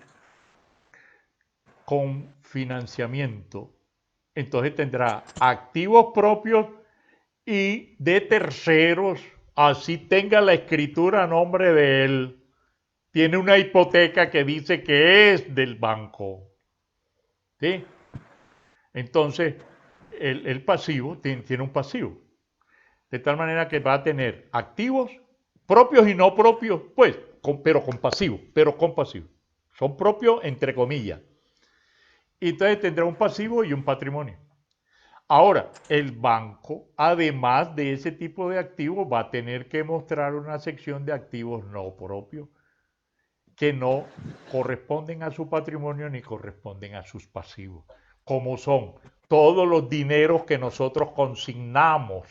con financiamiento, entonces tendrá activos propios y de terceros, así tenga la escritura a nombre de él, tiene una hipoteca que dice que es del banco. ¿Sí? Entonces, el pasivo tiene un pasivo. De tal manera que va a tener activos propios y no propios, pues, pero con pasivo, pero con pasivo. Son propios entre comillas. Y entonces tendrá un pasivo y un patrimonio. Ahora, el banco, además de ese tipo de activos, va a tener que mostrar una sección de activos no propios que no corresponden a su patrimonio ni corresponden a sus pasivos, como son todos los dineros que nosotros consignamos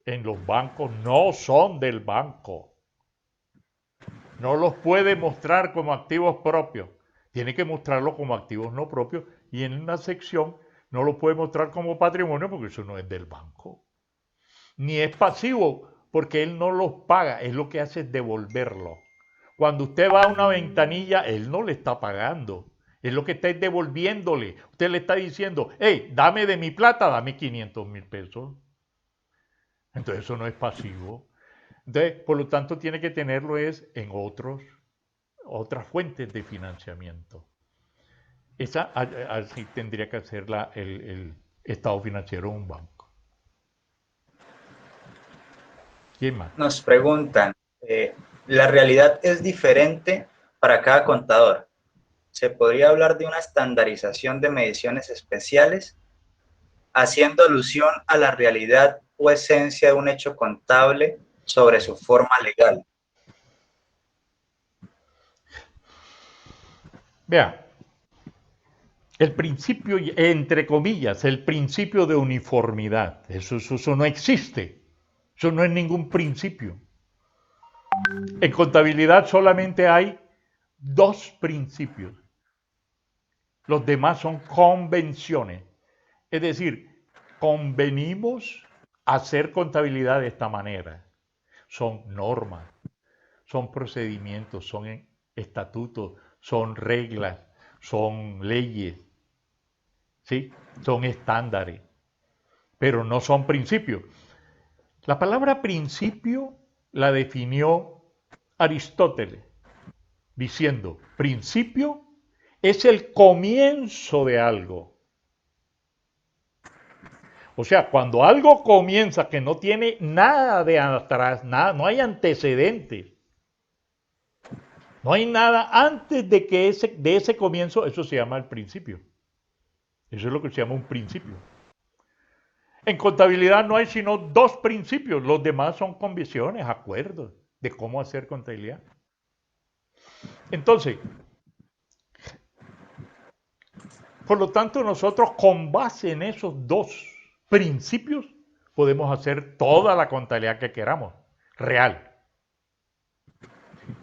en los bancos no son del banco. No los puede mostrar como activos propios. Tiene que mostrarlo como activos no propios y en una sección no lo puede mostrar como patrimonio porque eso no es del banco. Ni es pasivo porque él no los paga, es lo que hace es devolverlo. Cuando usted va a una ventanilla, él no le está pagando. Es lo que está devolviéndole. Usted le está diciendo, hey, dame de mi plata, dame 500,000 pesos. Entonces eso no es pasivo. Entonces, por lo tanto, tiene que tenerlo es en otras fuentes de financiamiento. Esa así tendría que hacer el estado financiero de un banco. ¿Quién más? Nos preguntan, ¿la realidad es diferente para cada contador? ¿Se podría hablar de una estandarización de mediciones especiales, haciendo alusión a la realidad o esencia de un hecho contable sobre su forma legal? Vea, El principio, entre comillas, el principio de uniformidad. Eso no existe. Eso no es ningún principio. En contabilidad solamente hay dos principios. Los demás son convenciones. Es decir, convenimos hacer contabilidad de esta manera. Son normas, son procedimientos, son estatutos, son reglas, son leyes, ¿sí? Son estándares, pero no son principios. La palabra principio la definió Aristóteles, diciendo, principio es el comienzo de algo. O sea, cuando algo comienza que no tiene nada de atrás, nada, no hay antecedentes, no hay nada antes de que de ese comienzo, eso se llama el principio. Eso es lo que se llama un principio. En contabilidad no hay sino dos principios, los demás son convicciones, acuerdos de cómo hacer contabilidad. Entonces, por lo tanto, nosotros con base en esos dos principios podemos hacer toda la contabilidad que queramos, real.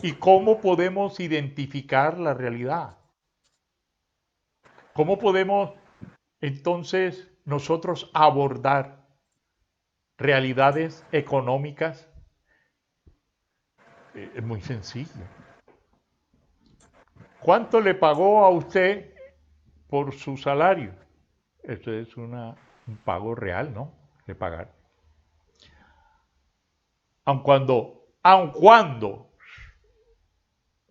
¿Y cómo podemos identificar la realidad? ¿Cómo podemos entonces nosotros abordar realidades económicas? Es muy sencillo. ¿Cuánto le pagó a usted por su salario? Eso es un pago real, ¿no? De pagar. Aun cuando,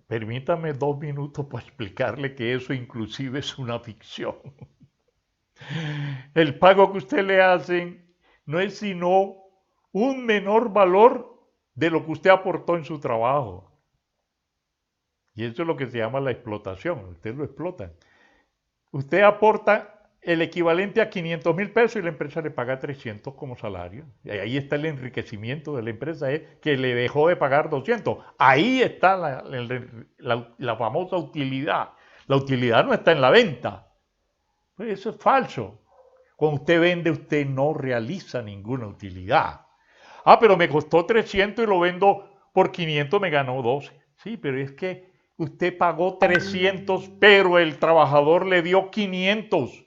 permítame 2 minutos para explicarle que eso inclusive es una ficción. El pago que usted le hacen no es sino un menor valor de lo que usted aportó en su trabajo. Y eso es lo que se llama la explotación. Usted lo explota. Usted aporta el equivalente a 500,000 pesos y la empresa le paga 300 como salario. Y ahí está el enriquecimiento de la empresa, que le dejó de pagar 200. Ahí está la famosa utilidad. La utilidad no está en la venta. Pues eso es falso. Cuando usted vende, usted no realiza ninguna utilidad. Ah, pero me costó 300 y lo vendo por 500, me ganó 12. Sí, pero es que usted pagó 300, pero el trabajador le dio 500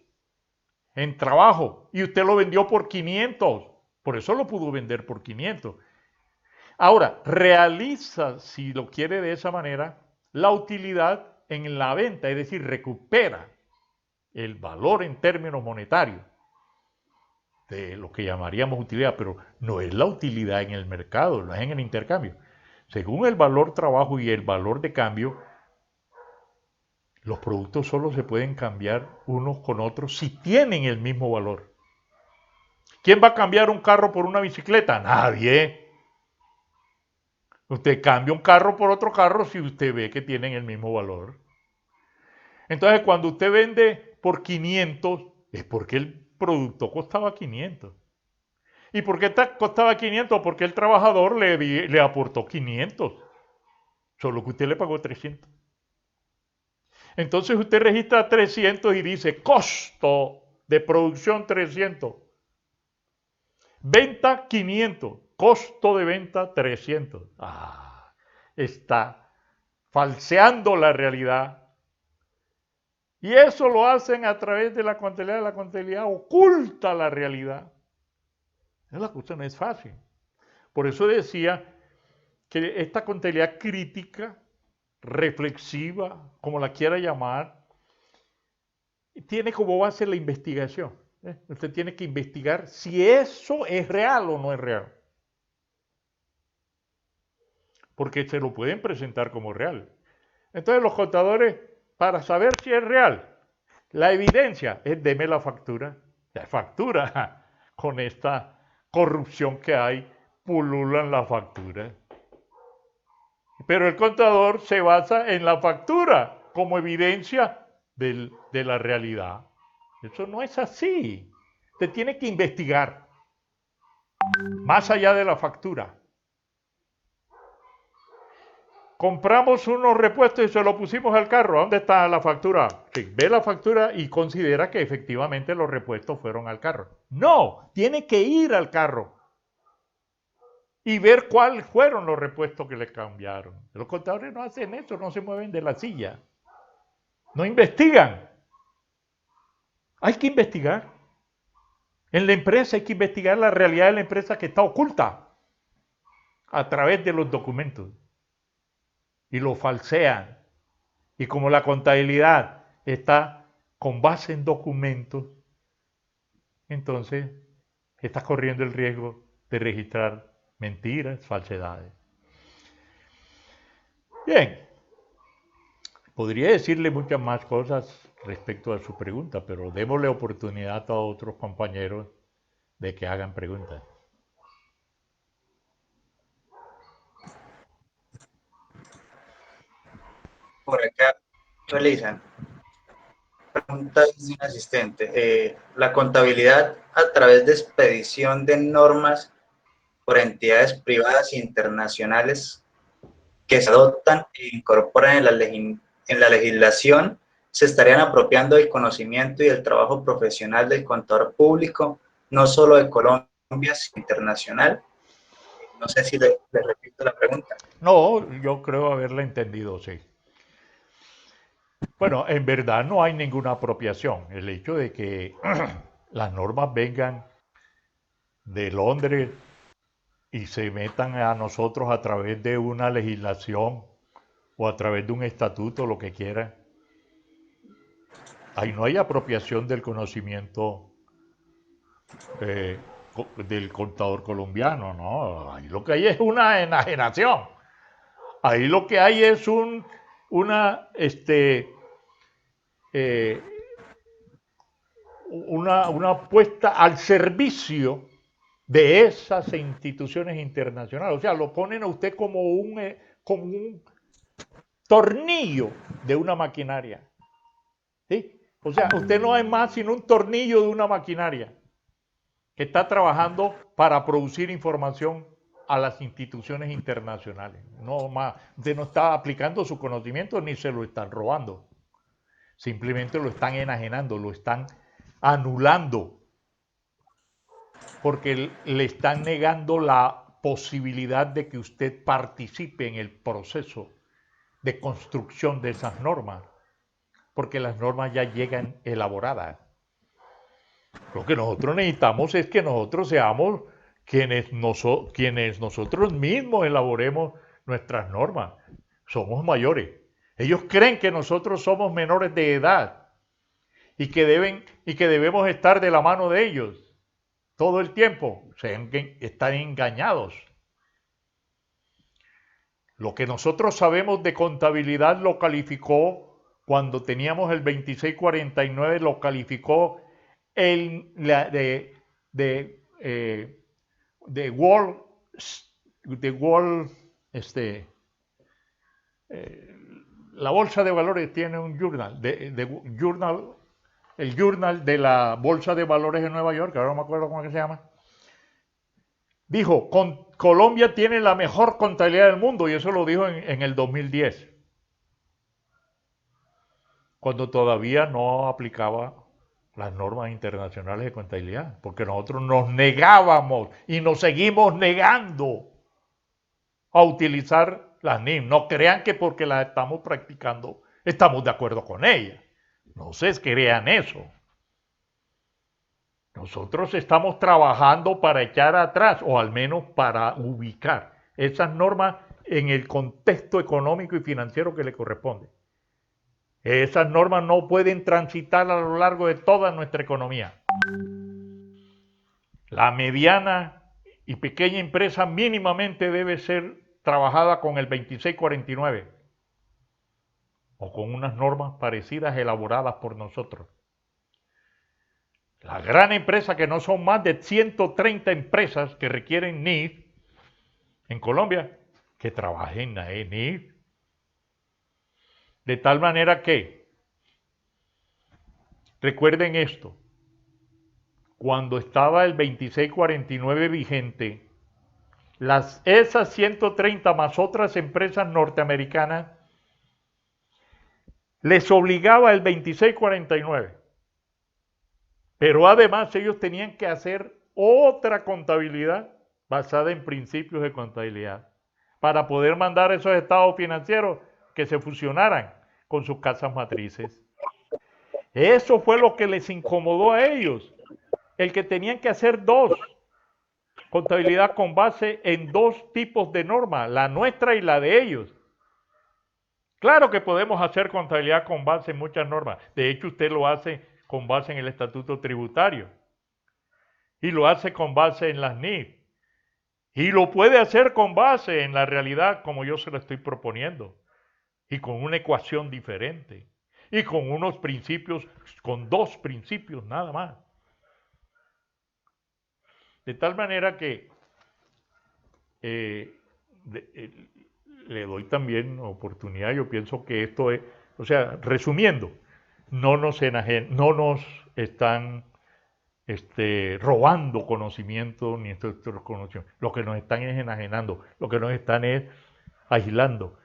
en trabajo y usted lo vendió por 500. Por eso lo pudo vender por 500. Ahora, realiza, si lo quiere de esa manera, la utilidad en la venta, es decir, recupera el valor en términos monetarios de lo que llamaríamos utilidad, pero no es la utilidad en el mercado, no es en el intercambio. Según el valor trabajo y el valor de cambio, los productos solo se pueden cambiar unos con otros si tienen el mismo valor. ¿Quién va a cambiar un carro por una bicicleta? Nadie. Usted cambia un carro por otro carro si usted ve que tienen el mismo valor. Entonces, cuando usted vende por 500, es porque el producto costaba 500. ¿Y por qué costaba 500? Porque el trabajador le aportó 500. Solo que usted le pagó 300. Entonces usted registra 300 y dice costo de producción 300. Venta 500. Costo de venta 300. Está falseando la realidad. Y eso lo hacen a través de la contabilidad. La contabilidad oculta la realidad. La cosa no es fácil. Por eso decía que esta contabilidad crítica, reflexiva, como la quiera llamar, tiene como base la investigación. Usted tiene que investigar si eso es real o no es real. Porque se lo pueden presentar como real. Entonces los contadores, para saber si es real, la evidencia es deme la factura. La factura, con esta corrupción que hay, pululan la factura. Pero el contador se basa en la factura como evidencia de la realidad. Eso no es así. Usted tiene que investigar más allá de la factura. compramos unos repuestos y se los pusimos al carro. ¿Dónde está la factura? Que ve la factura y considera que efectivamente los repuestos fueron al carro. No, tiene que ir al carro y ver cuáles fueron los repuestos que le cambiaron. Los contadores no hacen eso, no se mueven de la silla. No investigan. Hay que investigar. En la empresa hay que investigar la realidad de la empresa que está oculta a través de los documentos. Y lo falsean. Y como la contabilidad está con base en documentos, entonces estás corriendo el riesgo de registrar mentiras, falsedades. Bien, podría decirle muchas más cosas respecto a su pregunta, pero démosle oportunidad a otros compañeros de que hagan preguntas. Por acá realizan pregunta de un asistente. La contabilidad a través de expedición de normas por entidades privadas e internacionales que se adoptan e incorporan en la legislación se estarían apropiando del conocimiento y del trabajo profesional del contador público, no solo de Colombia, sino internacional. No sé si le repito la pregunta. No, yo creo haberla entendido, sí. Bueno, en verdad no hay ninguna apropiación. El hecho de que las normas vengan de Londres y se metan a nosotros a través de una legislación o a través de un estatuto, lo que quiera, ahí no hay apropiación del conocimiento eh, del contador colombiano, ¿no? Ahí lo que hay es una enajenación. Ahí lo que hay es eh, una puesta al servicio de esas instituciones internacionales. O sea, lo ponen a usted como un tornillo de una maquinaria. ¿Sí? O sea, usted no es más sino un tornillo de una maquinaria que está trabajando para producir información a las instituciones internacionales. No más, usted no está aplicando su conocimiento ni se lo están robando. Simplemente lo están enajenando, lo están anulando, porque le están negando la posibilidad de que usted participe en el proceso de construcción de esas normas, porque las normas ya llegan elaboradas. Lo que nosotros necesitamos es que nosotros seamos quienes nosotros mismos elaboremos nuestras normas. Somos mayores. Ellos creen que nosotros somos menores de edad y que debemos estar de la mano de ellos todo el tiempo. Están engañados. Lo que nosotros sabemos de contabilidad lo calificó cuando teníamos el 2649, lo calificó de Wall, la bolsa de valores tiene un journal, el journal de la bolsa de valores de Nueva York, ahora no me acuerdo cómo se llama, dijo, Colombia tiene la mejor contabilidad del mundo, y eso lo dijo en el 2010, cuando todavía no aplicaba las normas internacionales de contabilidad, porque nosotros nos negábamos y nos seguimos negando a utilizar las NIM. No crean que porque las estamos practicando estamos de acuerdo con ellas. No se crean eso. Nosotros estamos trabajando para echar atrás, o al menos para ubicar esas normas en el contexto económico y financiero que le corresponde. Esas normas no pueden transitar a lo largo de toda nuestra economía. La mediana y pequeña empresa mínimamente debe ser trabajada con el 2649 o con unas normas parecidas elaboradas por nosotros. La gran empresa, que no son más de 130 empresas que requieren NIF en Colombia, que trabajen en NIF. De tal manera que, recuerden esto, cuando estaba el 2649 vigente, esas 130 más otras empresas norteamericanas les obligaba el 2649. Pero además ellos tenían que hacer otra contabilidad basada en principios de contabilidad para poder mandar esos estados financieros que se fusionaran con sus casas matrices. Eso fue lo que les incomodó a ellos, el que tenían que hacer dos, contabilidad con base en dos tipos de normas, la nuestra y la de ellos. Claro que podemos hacer contabilidad con base en muchas normas. De hecho, usted lo hace con base en el estatuto tributario y lo hace con base en las NIF y lo puede hacer con base en la realidad como yo se lo estoy proponiendo y con una ecuación diferente y con unos principios, con dos principios nada más. De tal manera que eh, le doy también oportunidad, yo pienso que esto es, o sea, resumiendo, no nos están robando conocimiento ni estos conocimientos, lo que nos están es enajenando, lo que nos están es aislando,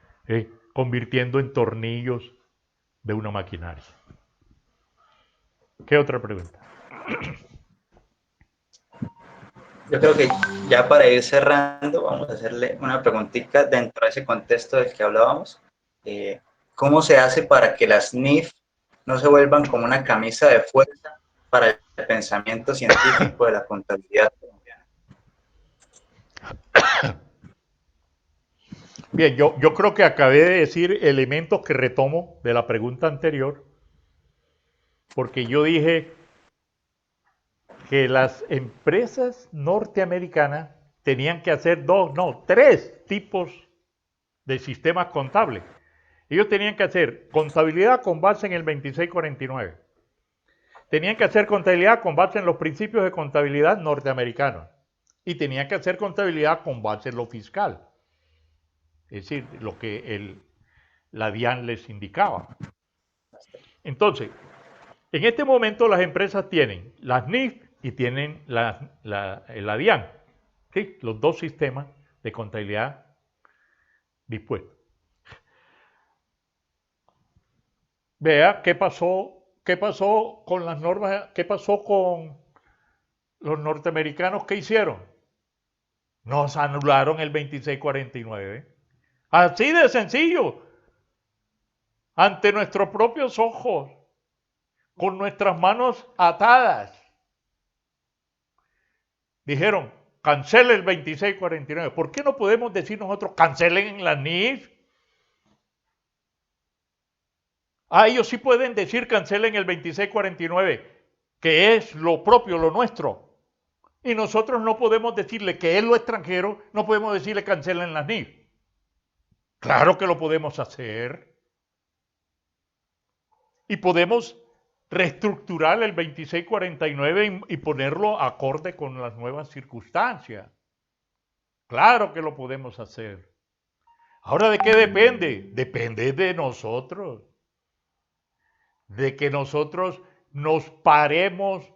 convirtiendo en tornillos de una maquinaria. ¿Qué otra pregunta? Yo creo que ya para ir cerrando, vamos a hacerle una preguntita dentro de ese contexto del que hablábamos. ¿Cómo se hace para que las NIF no se vuelvan como una camisa de fuerza para el pensamiento científico de la contabilidad colombiana? Bien, yo creo que acabé de decir elementos que retomo de la pregunta anterior, porque yo dije que las empresas norteamericanas tenían que hacer dos, no, tres tipos de sistemas contables. Ellos tenían que hacer contabilidad con base en el 2649. Tenían que hacer contabilidad con base en los principios de contabilidad norteamericanos. Y tenían que hacer contabilidad con base en lo fiscal. Es decir, lo que la DIAN les indicaba. Entonces, en este momento las empresas tienen las NIF y tienen la DIAN. ¿Sí? Los dos sistemas de contabilidad dispuestos. Vea qué pasó con las normas, qué pasó con los norteamericanos que hicieron. Nos anularon el 2649. Así de sencillo. Ante nuestros propios ojos. Con nuestras manos atadas. Dijeron, cancele el 2649. ¿Por qué no podemos decir nosotros, cancelen la NIF? Ellos sí pueden decir, cancelen el 2649, que es lo propio, lo nuestro. Y nosotros no podemos decirle que es lo extranjero, no podemos decirle cancelen las NIF. Claro que lo podemos hacer. Y podemos reestructurar el 2649 y ponerlo acorde con las nuevas circunstancias. Claro que lo podemos hacer. Ahora, ¿de qué depende? Depende de nosotros. De que nosotros nos paremos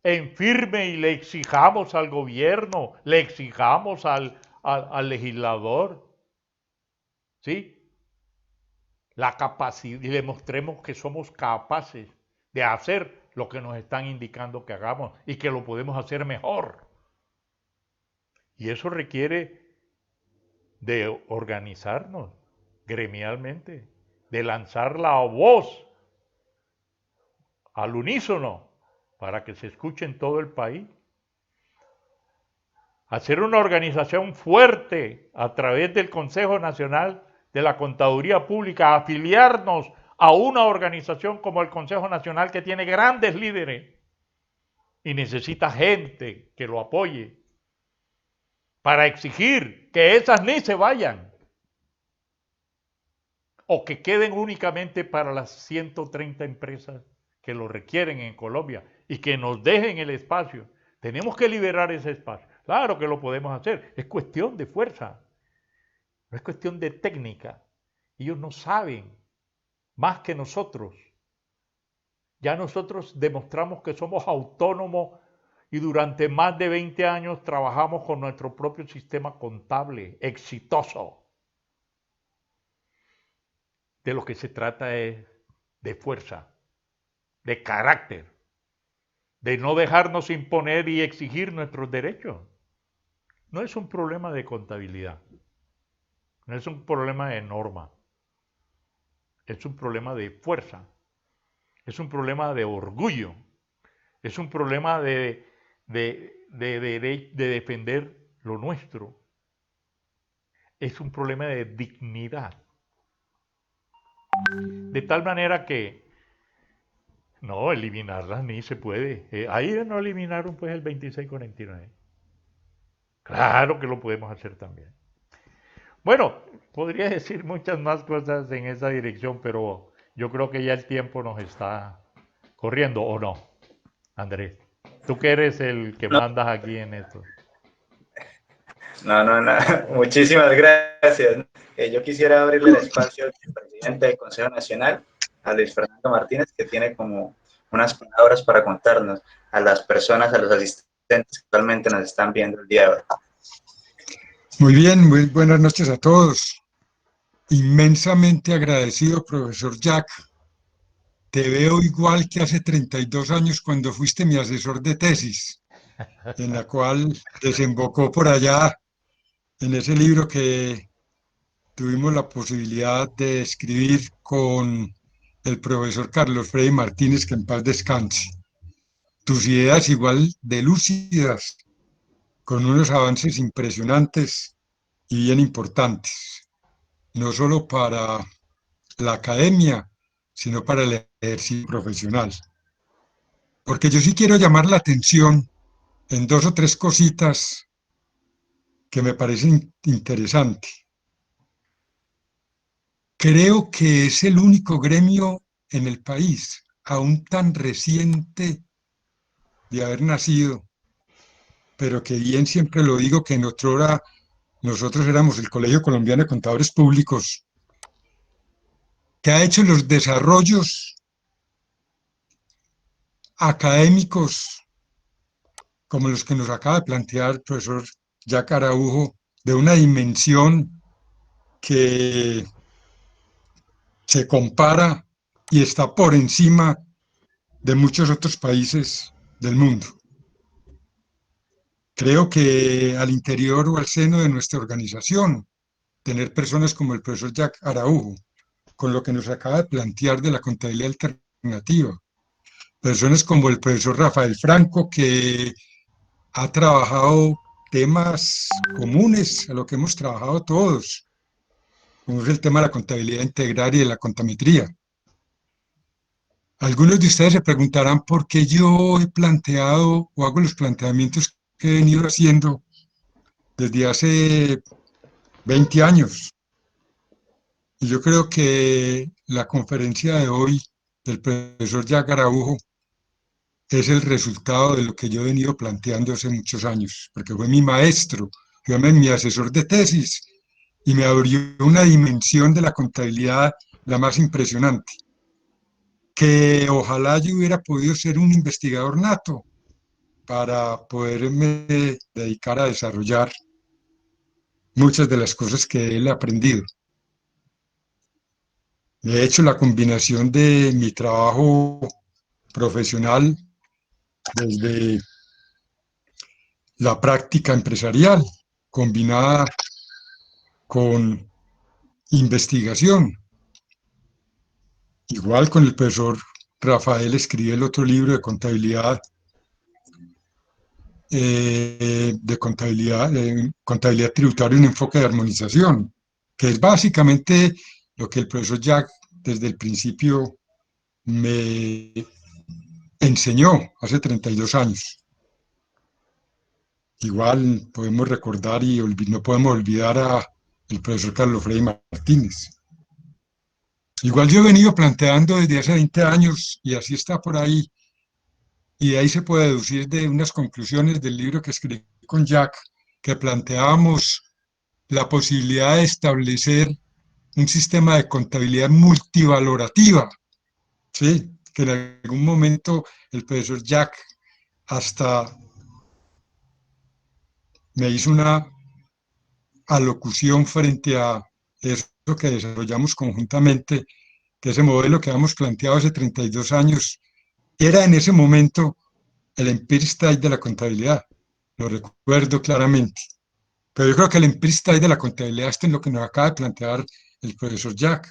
en firme y le exijamos al gobierno, le exijamos al legislador, ¿sí? La capacidad y demostremos que somos capaces de hacer lo que nos están indicando que hagamos y que lo podemos hacer mejor. Y eso requiere de organizarnos gremialmente, de lanzar la voz al unísono para que se escuche en todo el país. Hacer una organización fuerte a través del Consejo Nacional de la Contaduría Pública, afiliarnos a una organización como el Consejo Nacional que tiene grandes líderes y necesita gente que lo apoye para exigir que esas ni se vayan o que queden únicamente para las 130 empresas que lo requieren en Colombia y que nos dejen el espacio. Tenemos que liberar ese espacio. Claro que lo podemos hacer. Es cuestión de fuerza. No es cuestión de técnica. Ellos no saben más que nosotros. Ya nosotros demostramos que somos autónomos y durante más de 20 años trabajamos con nuestro propio sistema contable exitoso. De lo que se trata es de fuerza, de carácter, de no dejarnos imponer y exigir nuestros derechos. No es un problema de contabilidad, no es un problema de norma, es un problema de fuerza, es un problema de orgullo, es un problema de defender lo nuestro, es un problema de dignidad. De tal manera que no, eliminarlas ni se puede. Ahí no eliminaron pues el 2649. Claro que lo podemos hacer también. Bueno, podría decir muchas más cosas en esa dirección, pero yo creo que ya el tiempo nos está corriendo, ¿o no, Andrés? Tú que eres el que No, mandas aquí en esto. no. Muchísimas gracias. Yo quisiera abrirle el espacio al presidente del Consejo Nacional, a Luis Fernando Martínez, que tiene como unas palabras para contarnos a las personas, a los asistentes que actualmente nos están viendo el día de hoy. Muy bien, muy buenas noches a todos. Inmensamente agradecido, profesor Jack. Te veo igual que hace 32 años cuando fuiste mi asesor de tesis, en la cual desembocó por allá en ese libro que tuvimos la posibilidad de escribir con el profesor Carlos Freddy Martínez, que en paz descanse. Tus ideas igual de lúcidas, con unos avances impresionantes y bien importantes, no solo para la academia, sino para el ejercicio profesional. Porque yo sí quiero llamar la atención en dos o tres cositas que me parecen interesantes. Creo que es el único gremio en el país, aún tan reciente de haber nacido, pero que bien siempre lo digo, que en otrora nosotros éramos el Colegio Colombiano de Contadores Públicos, que ha hecho los desarrollos académicos como los que nos acaba de plantear el profesor Jack Araujo, de una dimensión que se compara y está por encima de muchos otros países del mundo. Creo que al interior o al seno de nuestra organización, tener personas como el profesor Jack Araujo, con lo que nos acaba de plantear de la contabilidad alternativa, personas como el profesor Rafael Franco, que ha trabajado temas comunes a lo que hemos trabajado todos, como es el tema de la contabilidad integral y de la contametría. Algunos de ustedes se preguntarán por qué yo he planteado o hago los planteamientos que he venido haciendo desde hace 20 años. Y yo creo que la conferencia de hoy del profesor Jack Araujo es el resultado de lo que yo he venido planteando hace muchos años, porque fue mi maestro, fue mi asesor de tesis y me abrió una dimensión de la contabilidad la más impresionante, que ojalá yo hubiera podido ser un investigador nato para poderme dedicar a desarrollar muchas de las cosas que él ha aprendido. De hecho, la combinación de mi trabajo profesional desde la práctica empresarial combinada con investigación. Igual con el profesor Rafael escribí el otro libro contabilidad tributaria, un enfoque de armonización, que es básicamente lo que el profesor Jack desde el principio me enseñó hace 32 años. Igual podemos recordar y no podemos olvidar al profesor Carlos Freddy Martínez. Igual yo he venido planteando desde hace 20 años, y así está por ahí, y de ahí se puede deducir de unas conclusiones del libro que escribí con Jack, que planteábamos la posibilidad de establecer un sistema de contabilidad multivalorativa, ¿sí? Que en algún momento el profesor Jack hasta me hizo una alocución frente a eso que desarrollamos conjuntamente, que ese modelo que habíamos planteado hace 32 años era en ese momento el Empire State de la contabilidad, lo recuerdo claramente. Pero yo creo que el Empire State de la contabilidad está en lo que nos acaba de plantear el profesor Jack,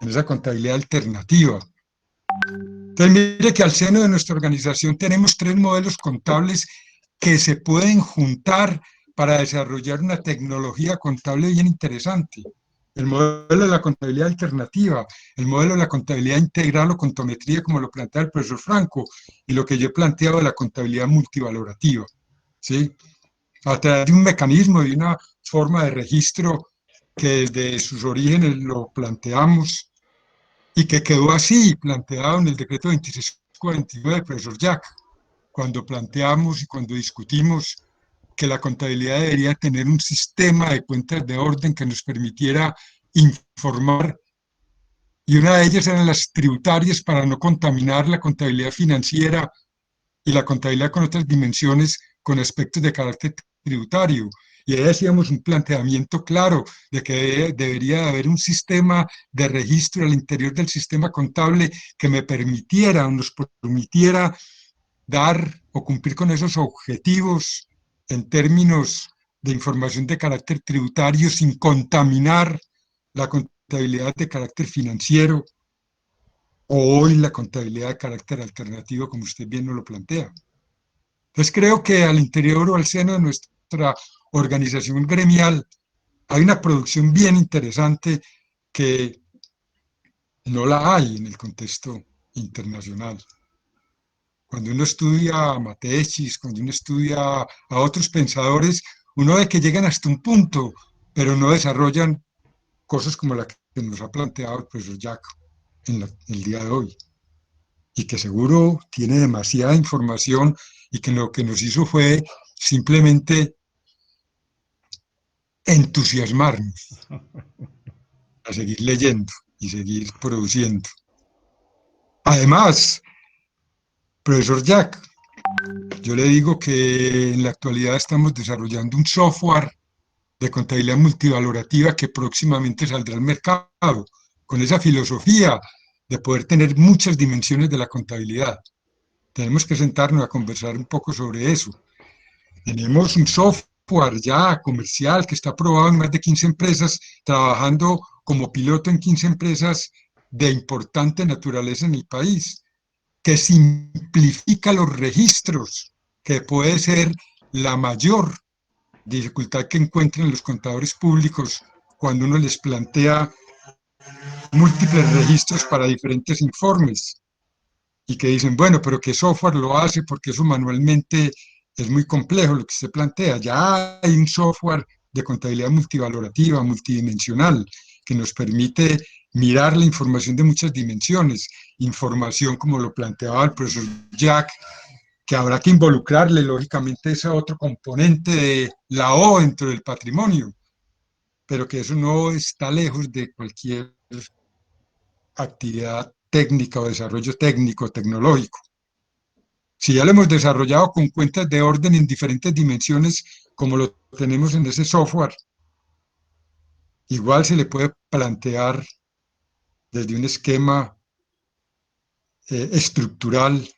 en esa contabilidad alternativa. Entonces, mire que al seno de nuestra organización tenemos 3 modelos contables que se pueden juntar para desarrollar una tecnología contable bien interesante. El modelo de la contabilidad alternativa, el modelo de la contabilidad integral o contometría, como lo plantea el profesor Franco, y lo que yo he planteado de la contabilidad multivalorativa, ¿sí? A través de un mecanismo, de una forma de registro que desde sus orígenes lo planteamos y que quedó así planteado en el decreto 2649 del profesor Jack, cuando planteamos y cuando discutimos que la contabilidad debería tener un sistema de cuentas de orden que nos permitiera informar, y una de ellas eran las tributarias para no contaminar la contabilidad financiera y la contabilidad con otras dimensiones con aspectos de carácter tributario. Y ahí hacíamos un planteamiento claro de que debería haber un sistema de registro al interior del sistema contable que me permitiera o nos permitiera dar o cumplir con esos objetivos en términos de información de carácter tributario sin contaminar la contabilidad de carácter financiero o hoy la contabilidad de carácter alternativo, como usted bien nos lo plantea. Entonces creo que al interior o al seno de nuestra organización gremial hay una producción bien interesante que no la hay en el contexto internacional. Cuando uno estudia a Matechis, cuando uno estudia a otros pensadores, uno ve que llegan hasta un punto, pero no desarrollan cosas como la que nos ha planteado el profesor Jack en el día de hoy, y que seguro tiene demasiada información y que lo que nos hizo fue simplemente entusiasmarnos a seguir leyendo y seguir produciendo. Además, profesor Jack, yo le digo que en la actualidad estamos desarrollando un software de contabilidad multivalorativa que próximamente saldrá al mercado, con esa filosofía de poder tener muchas dimensiones de la contabilidad. Tenemos que sentarnos a conversar un poco sobre eso. Tenemos un software ya comercial que está aprobado en más de 15 empresas, trabajando como piloto en 15 empresas de importante naturaleza en el país, que simplifica los registros, que puede ser la mayor dificultad que encuentran los contadores públicos cuando uno les plantea múltiples registros para diferentes informes y que dicen, bueno, pero ¿qué software lo hace? Porque eso manualmente es muy complejo lo que se plantea. Ya hay un software de contabilidad multivalorativa, multidimensional, que nos permite mirar la información de muchas dimensiones, información como lo planteaba el profesor Jack, que habrá que involucrarle, lógicamente, ese otro componente de la O dentro del patrimonio, pero que eso no está lejos de cualquier actividad técnica o desarrollo técnico, tecnológico. Si ya lo hemos desarrollado con cuentas de orden en diferentes dimensiones, como lo tenemos en ese software, igual se le puede plantear desde un esquema estructural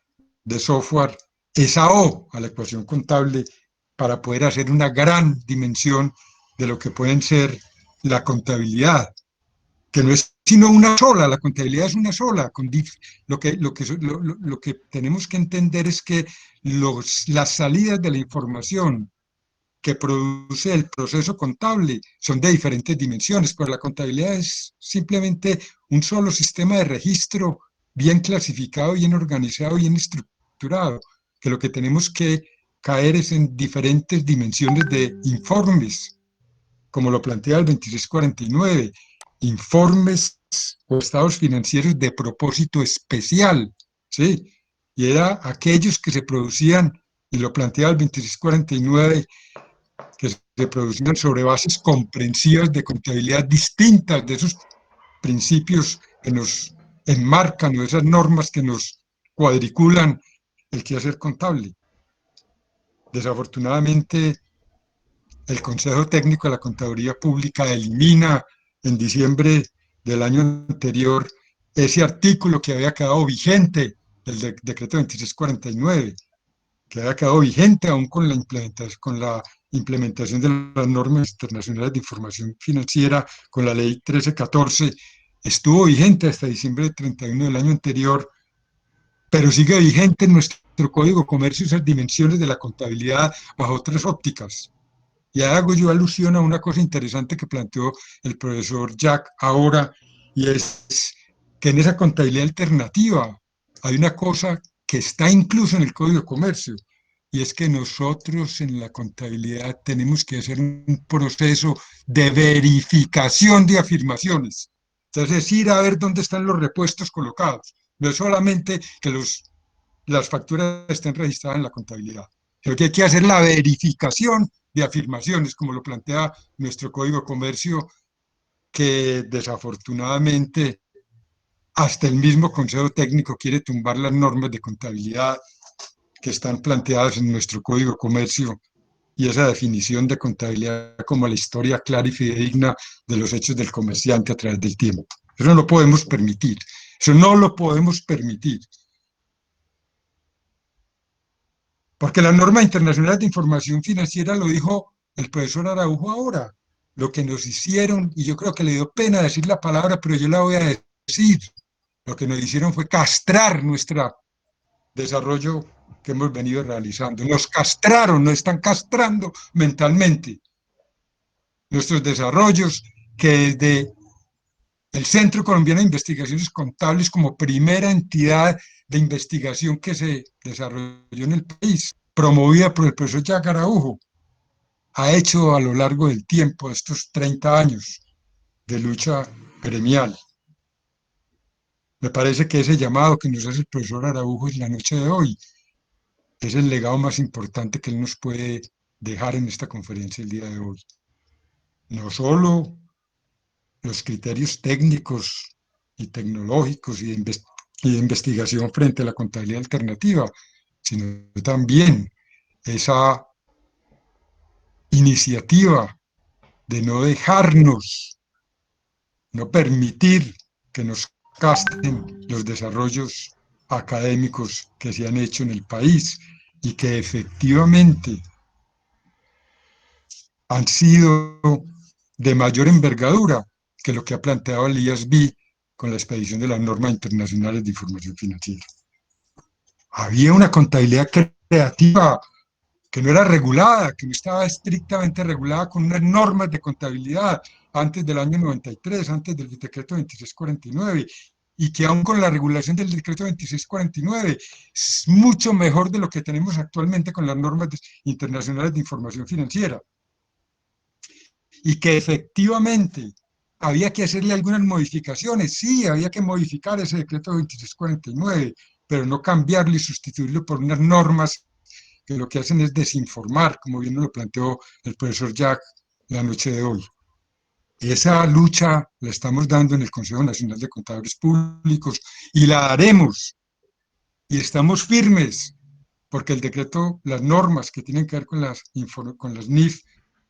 de software esa O a la ecuación contable para poder hacer una gran dimensión de lo que pueden ser la contabilidad, que no es sino una sola, la contabilidad es una sola. Lo que tenemos que entender es que las salidas de la información que produce el proceso contable son de diferentes dimensiones, pero la contabilidad es simplemente un solo sistema de registro bien clasificado, bien organizado, bien estructurado, que lo que tenemos que caer es en diferentes dimensiones de informes, como lo plantea el 2649, informes o estados financieros de propósito especial, ¿sí? Y era aquellos que se producían, y lo plantea el 2649, que se producían sobre bases comprensivas de contabilidad distintas de esos principios que nos enmarcan o esas normas que nos cuadriculan el quehacer contable. Desafortunadamente, el Consejo Técnico de la Contaduría Pública elimina en diciembre del año anterior ese artículo que había quedado vigente, el decreto 2649, que había quedado vigente aún con la implementación de las normas internacionales de información financiera, con la ley 1314, estuvo vigente hasta diciembre del 31 del año anterior, pero sigue vigente en nuestro Código de Comercio esas dimensiones de la contabilidad bajo otras ópticas. Y hago yo alusión a una cosa interesante que planteó el profesor Jack ahora, y es que en esa contabilidad alternativa hay una cosa que está incluso en el Código de Comercio, y es que nosotros en la contabilidad tenemos que hacer un proceso de verificación de afirmaciones. Entonces, ir a ver dónde están los repuestos colocados. No es solamente que las facturas estén registradas en la contabilidad, sino que hay que hacer la verificación de afirmaciones, como lo plantea nuestro Código de Comercio, que desafortunadamente hasta el mismo Consejo Técnico quiere tumbar las normas de contabilidad que están planteadas en nuestro Código de Comercio y esa definición de contabilidad como la historia clara y fidedigna de los hechos del comerciante a través del tiempo. Eso no lo podemos permitir. Eso no lo podemos permitir. Porque la norma internacional de información financiera lo dijo el profesor Araujo ahora. Lo que nos hicieron, y yo creo que le dio pena decir la palabra, pero yo la voy a decir, lo que nos hicieron fue castrar nuestro desarrollo que hemos venido realizando. Nos castraron, nos están castrando mentalmente nuestros desarrollos, que desde el Centro Colombiano de Investigaciones Contables, como primera entidad de investigación que se desarrolló en el país, promovida por el profesor Jack Araujo, ha hecho a lo largo del tiempo, estos 30 años de lucha gremial. Me parece que ese llamado que nos hace el profesor Araujo en la noche de hoy es el legado más importante que él nos puede dejar en esta conferencia el día de hoy. No solo los criterios técnicos y tecnológicos y de investigación frente a la contabilidad alternativa, sino también esa iniciativa de no dejarnos, no permitir que nos casten los desarrollos académicos que se han hecho en el país y que efectivamente han sido de mayor envergadura que lo que ha planteado el IASB con la expedición de las normas internacionales de información financiera. Había una contabilidad creativa que no era regulada, que no estaba estrictamente regulada con unas normas de contabilidad antes del año 93, antes del decreto 2649, y que aún con la regulación del decreto 2649 es mucho mejor de lo que tenemos actualmente con las normas internacionales de información financiera. Y que efectivamente había que hacerle algunas modificaciones, sí, había que modificar ese decreto 2649, pero no cambiarlo y sustituirlo por unas normas que lo que hacen es desinformar, como bien lo planteó el profesor Jack la noche de hoy. Esa lucha la estamos dando en el Consejo Nacional de Contadores Públicos y la haremos, y estamos firmes, porque el decreto, las normas que tienen que ver con las NIF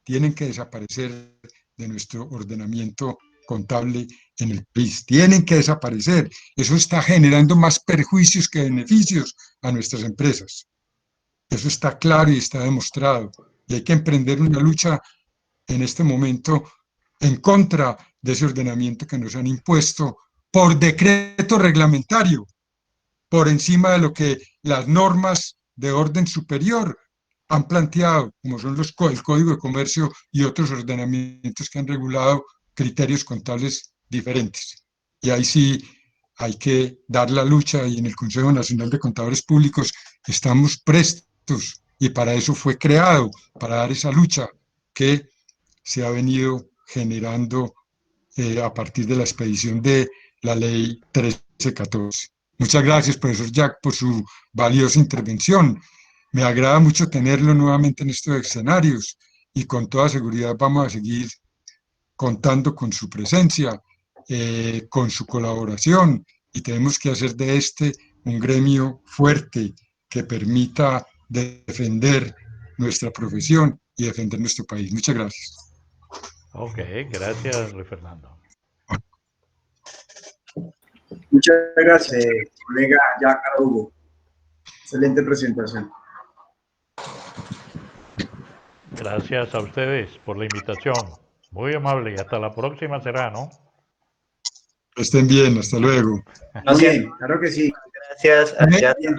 tienen que desaparecer de nuestro ordenamiento contable en el país, tienen que desaparecer. Eso está generando más perjuicios que beneficios a nuestras empresas. Eso está claro y está demostrado. Y hay que emprender una lucha en este momento en contra de ese ordenamiento que nos han impuesto por decreto reglamentario, por encima de lo que las normas de orden superior han planteado, como son el Código de Comercio y otros ordenamientos que han regulado criterios contables diferentes. Y ahí sí hay que dar la lucha, y en el Consejo Nacional de Contadores Públicos estamos prestos, y para eso fue creado, para dar esa lucha que se ha venido generando a partir de la expedición de la ley 1314. Muchas gracias, profesor Jack, por su valiosa intervención. Me agrada mucho tenerlo nuevamente en estos escenarios y con toda seguridad vamos a seguir contando con su presencia, con su colaboración, y tenemos que hacer de este un gremio fuerte que permita defender nuestra profesión y defender nuestro país. Muchas gracias. Ok, gracias, Luis Fernando. Muchas gracias, colega Jack Araújo. Excelente presentación. Gracias a ustedes por la invitación. Muy amable y hasta la próxima será, ¿no? Estén bien, hasta luego. No, Muy bien, claro que sí. gracias a Jack.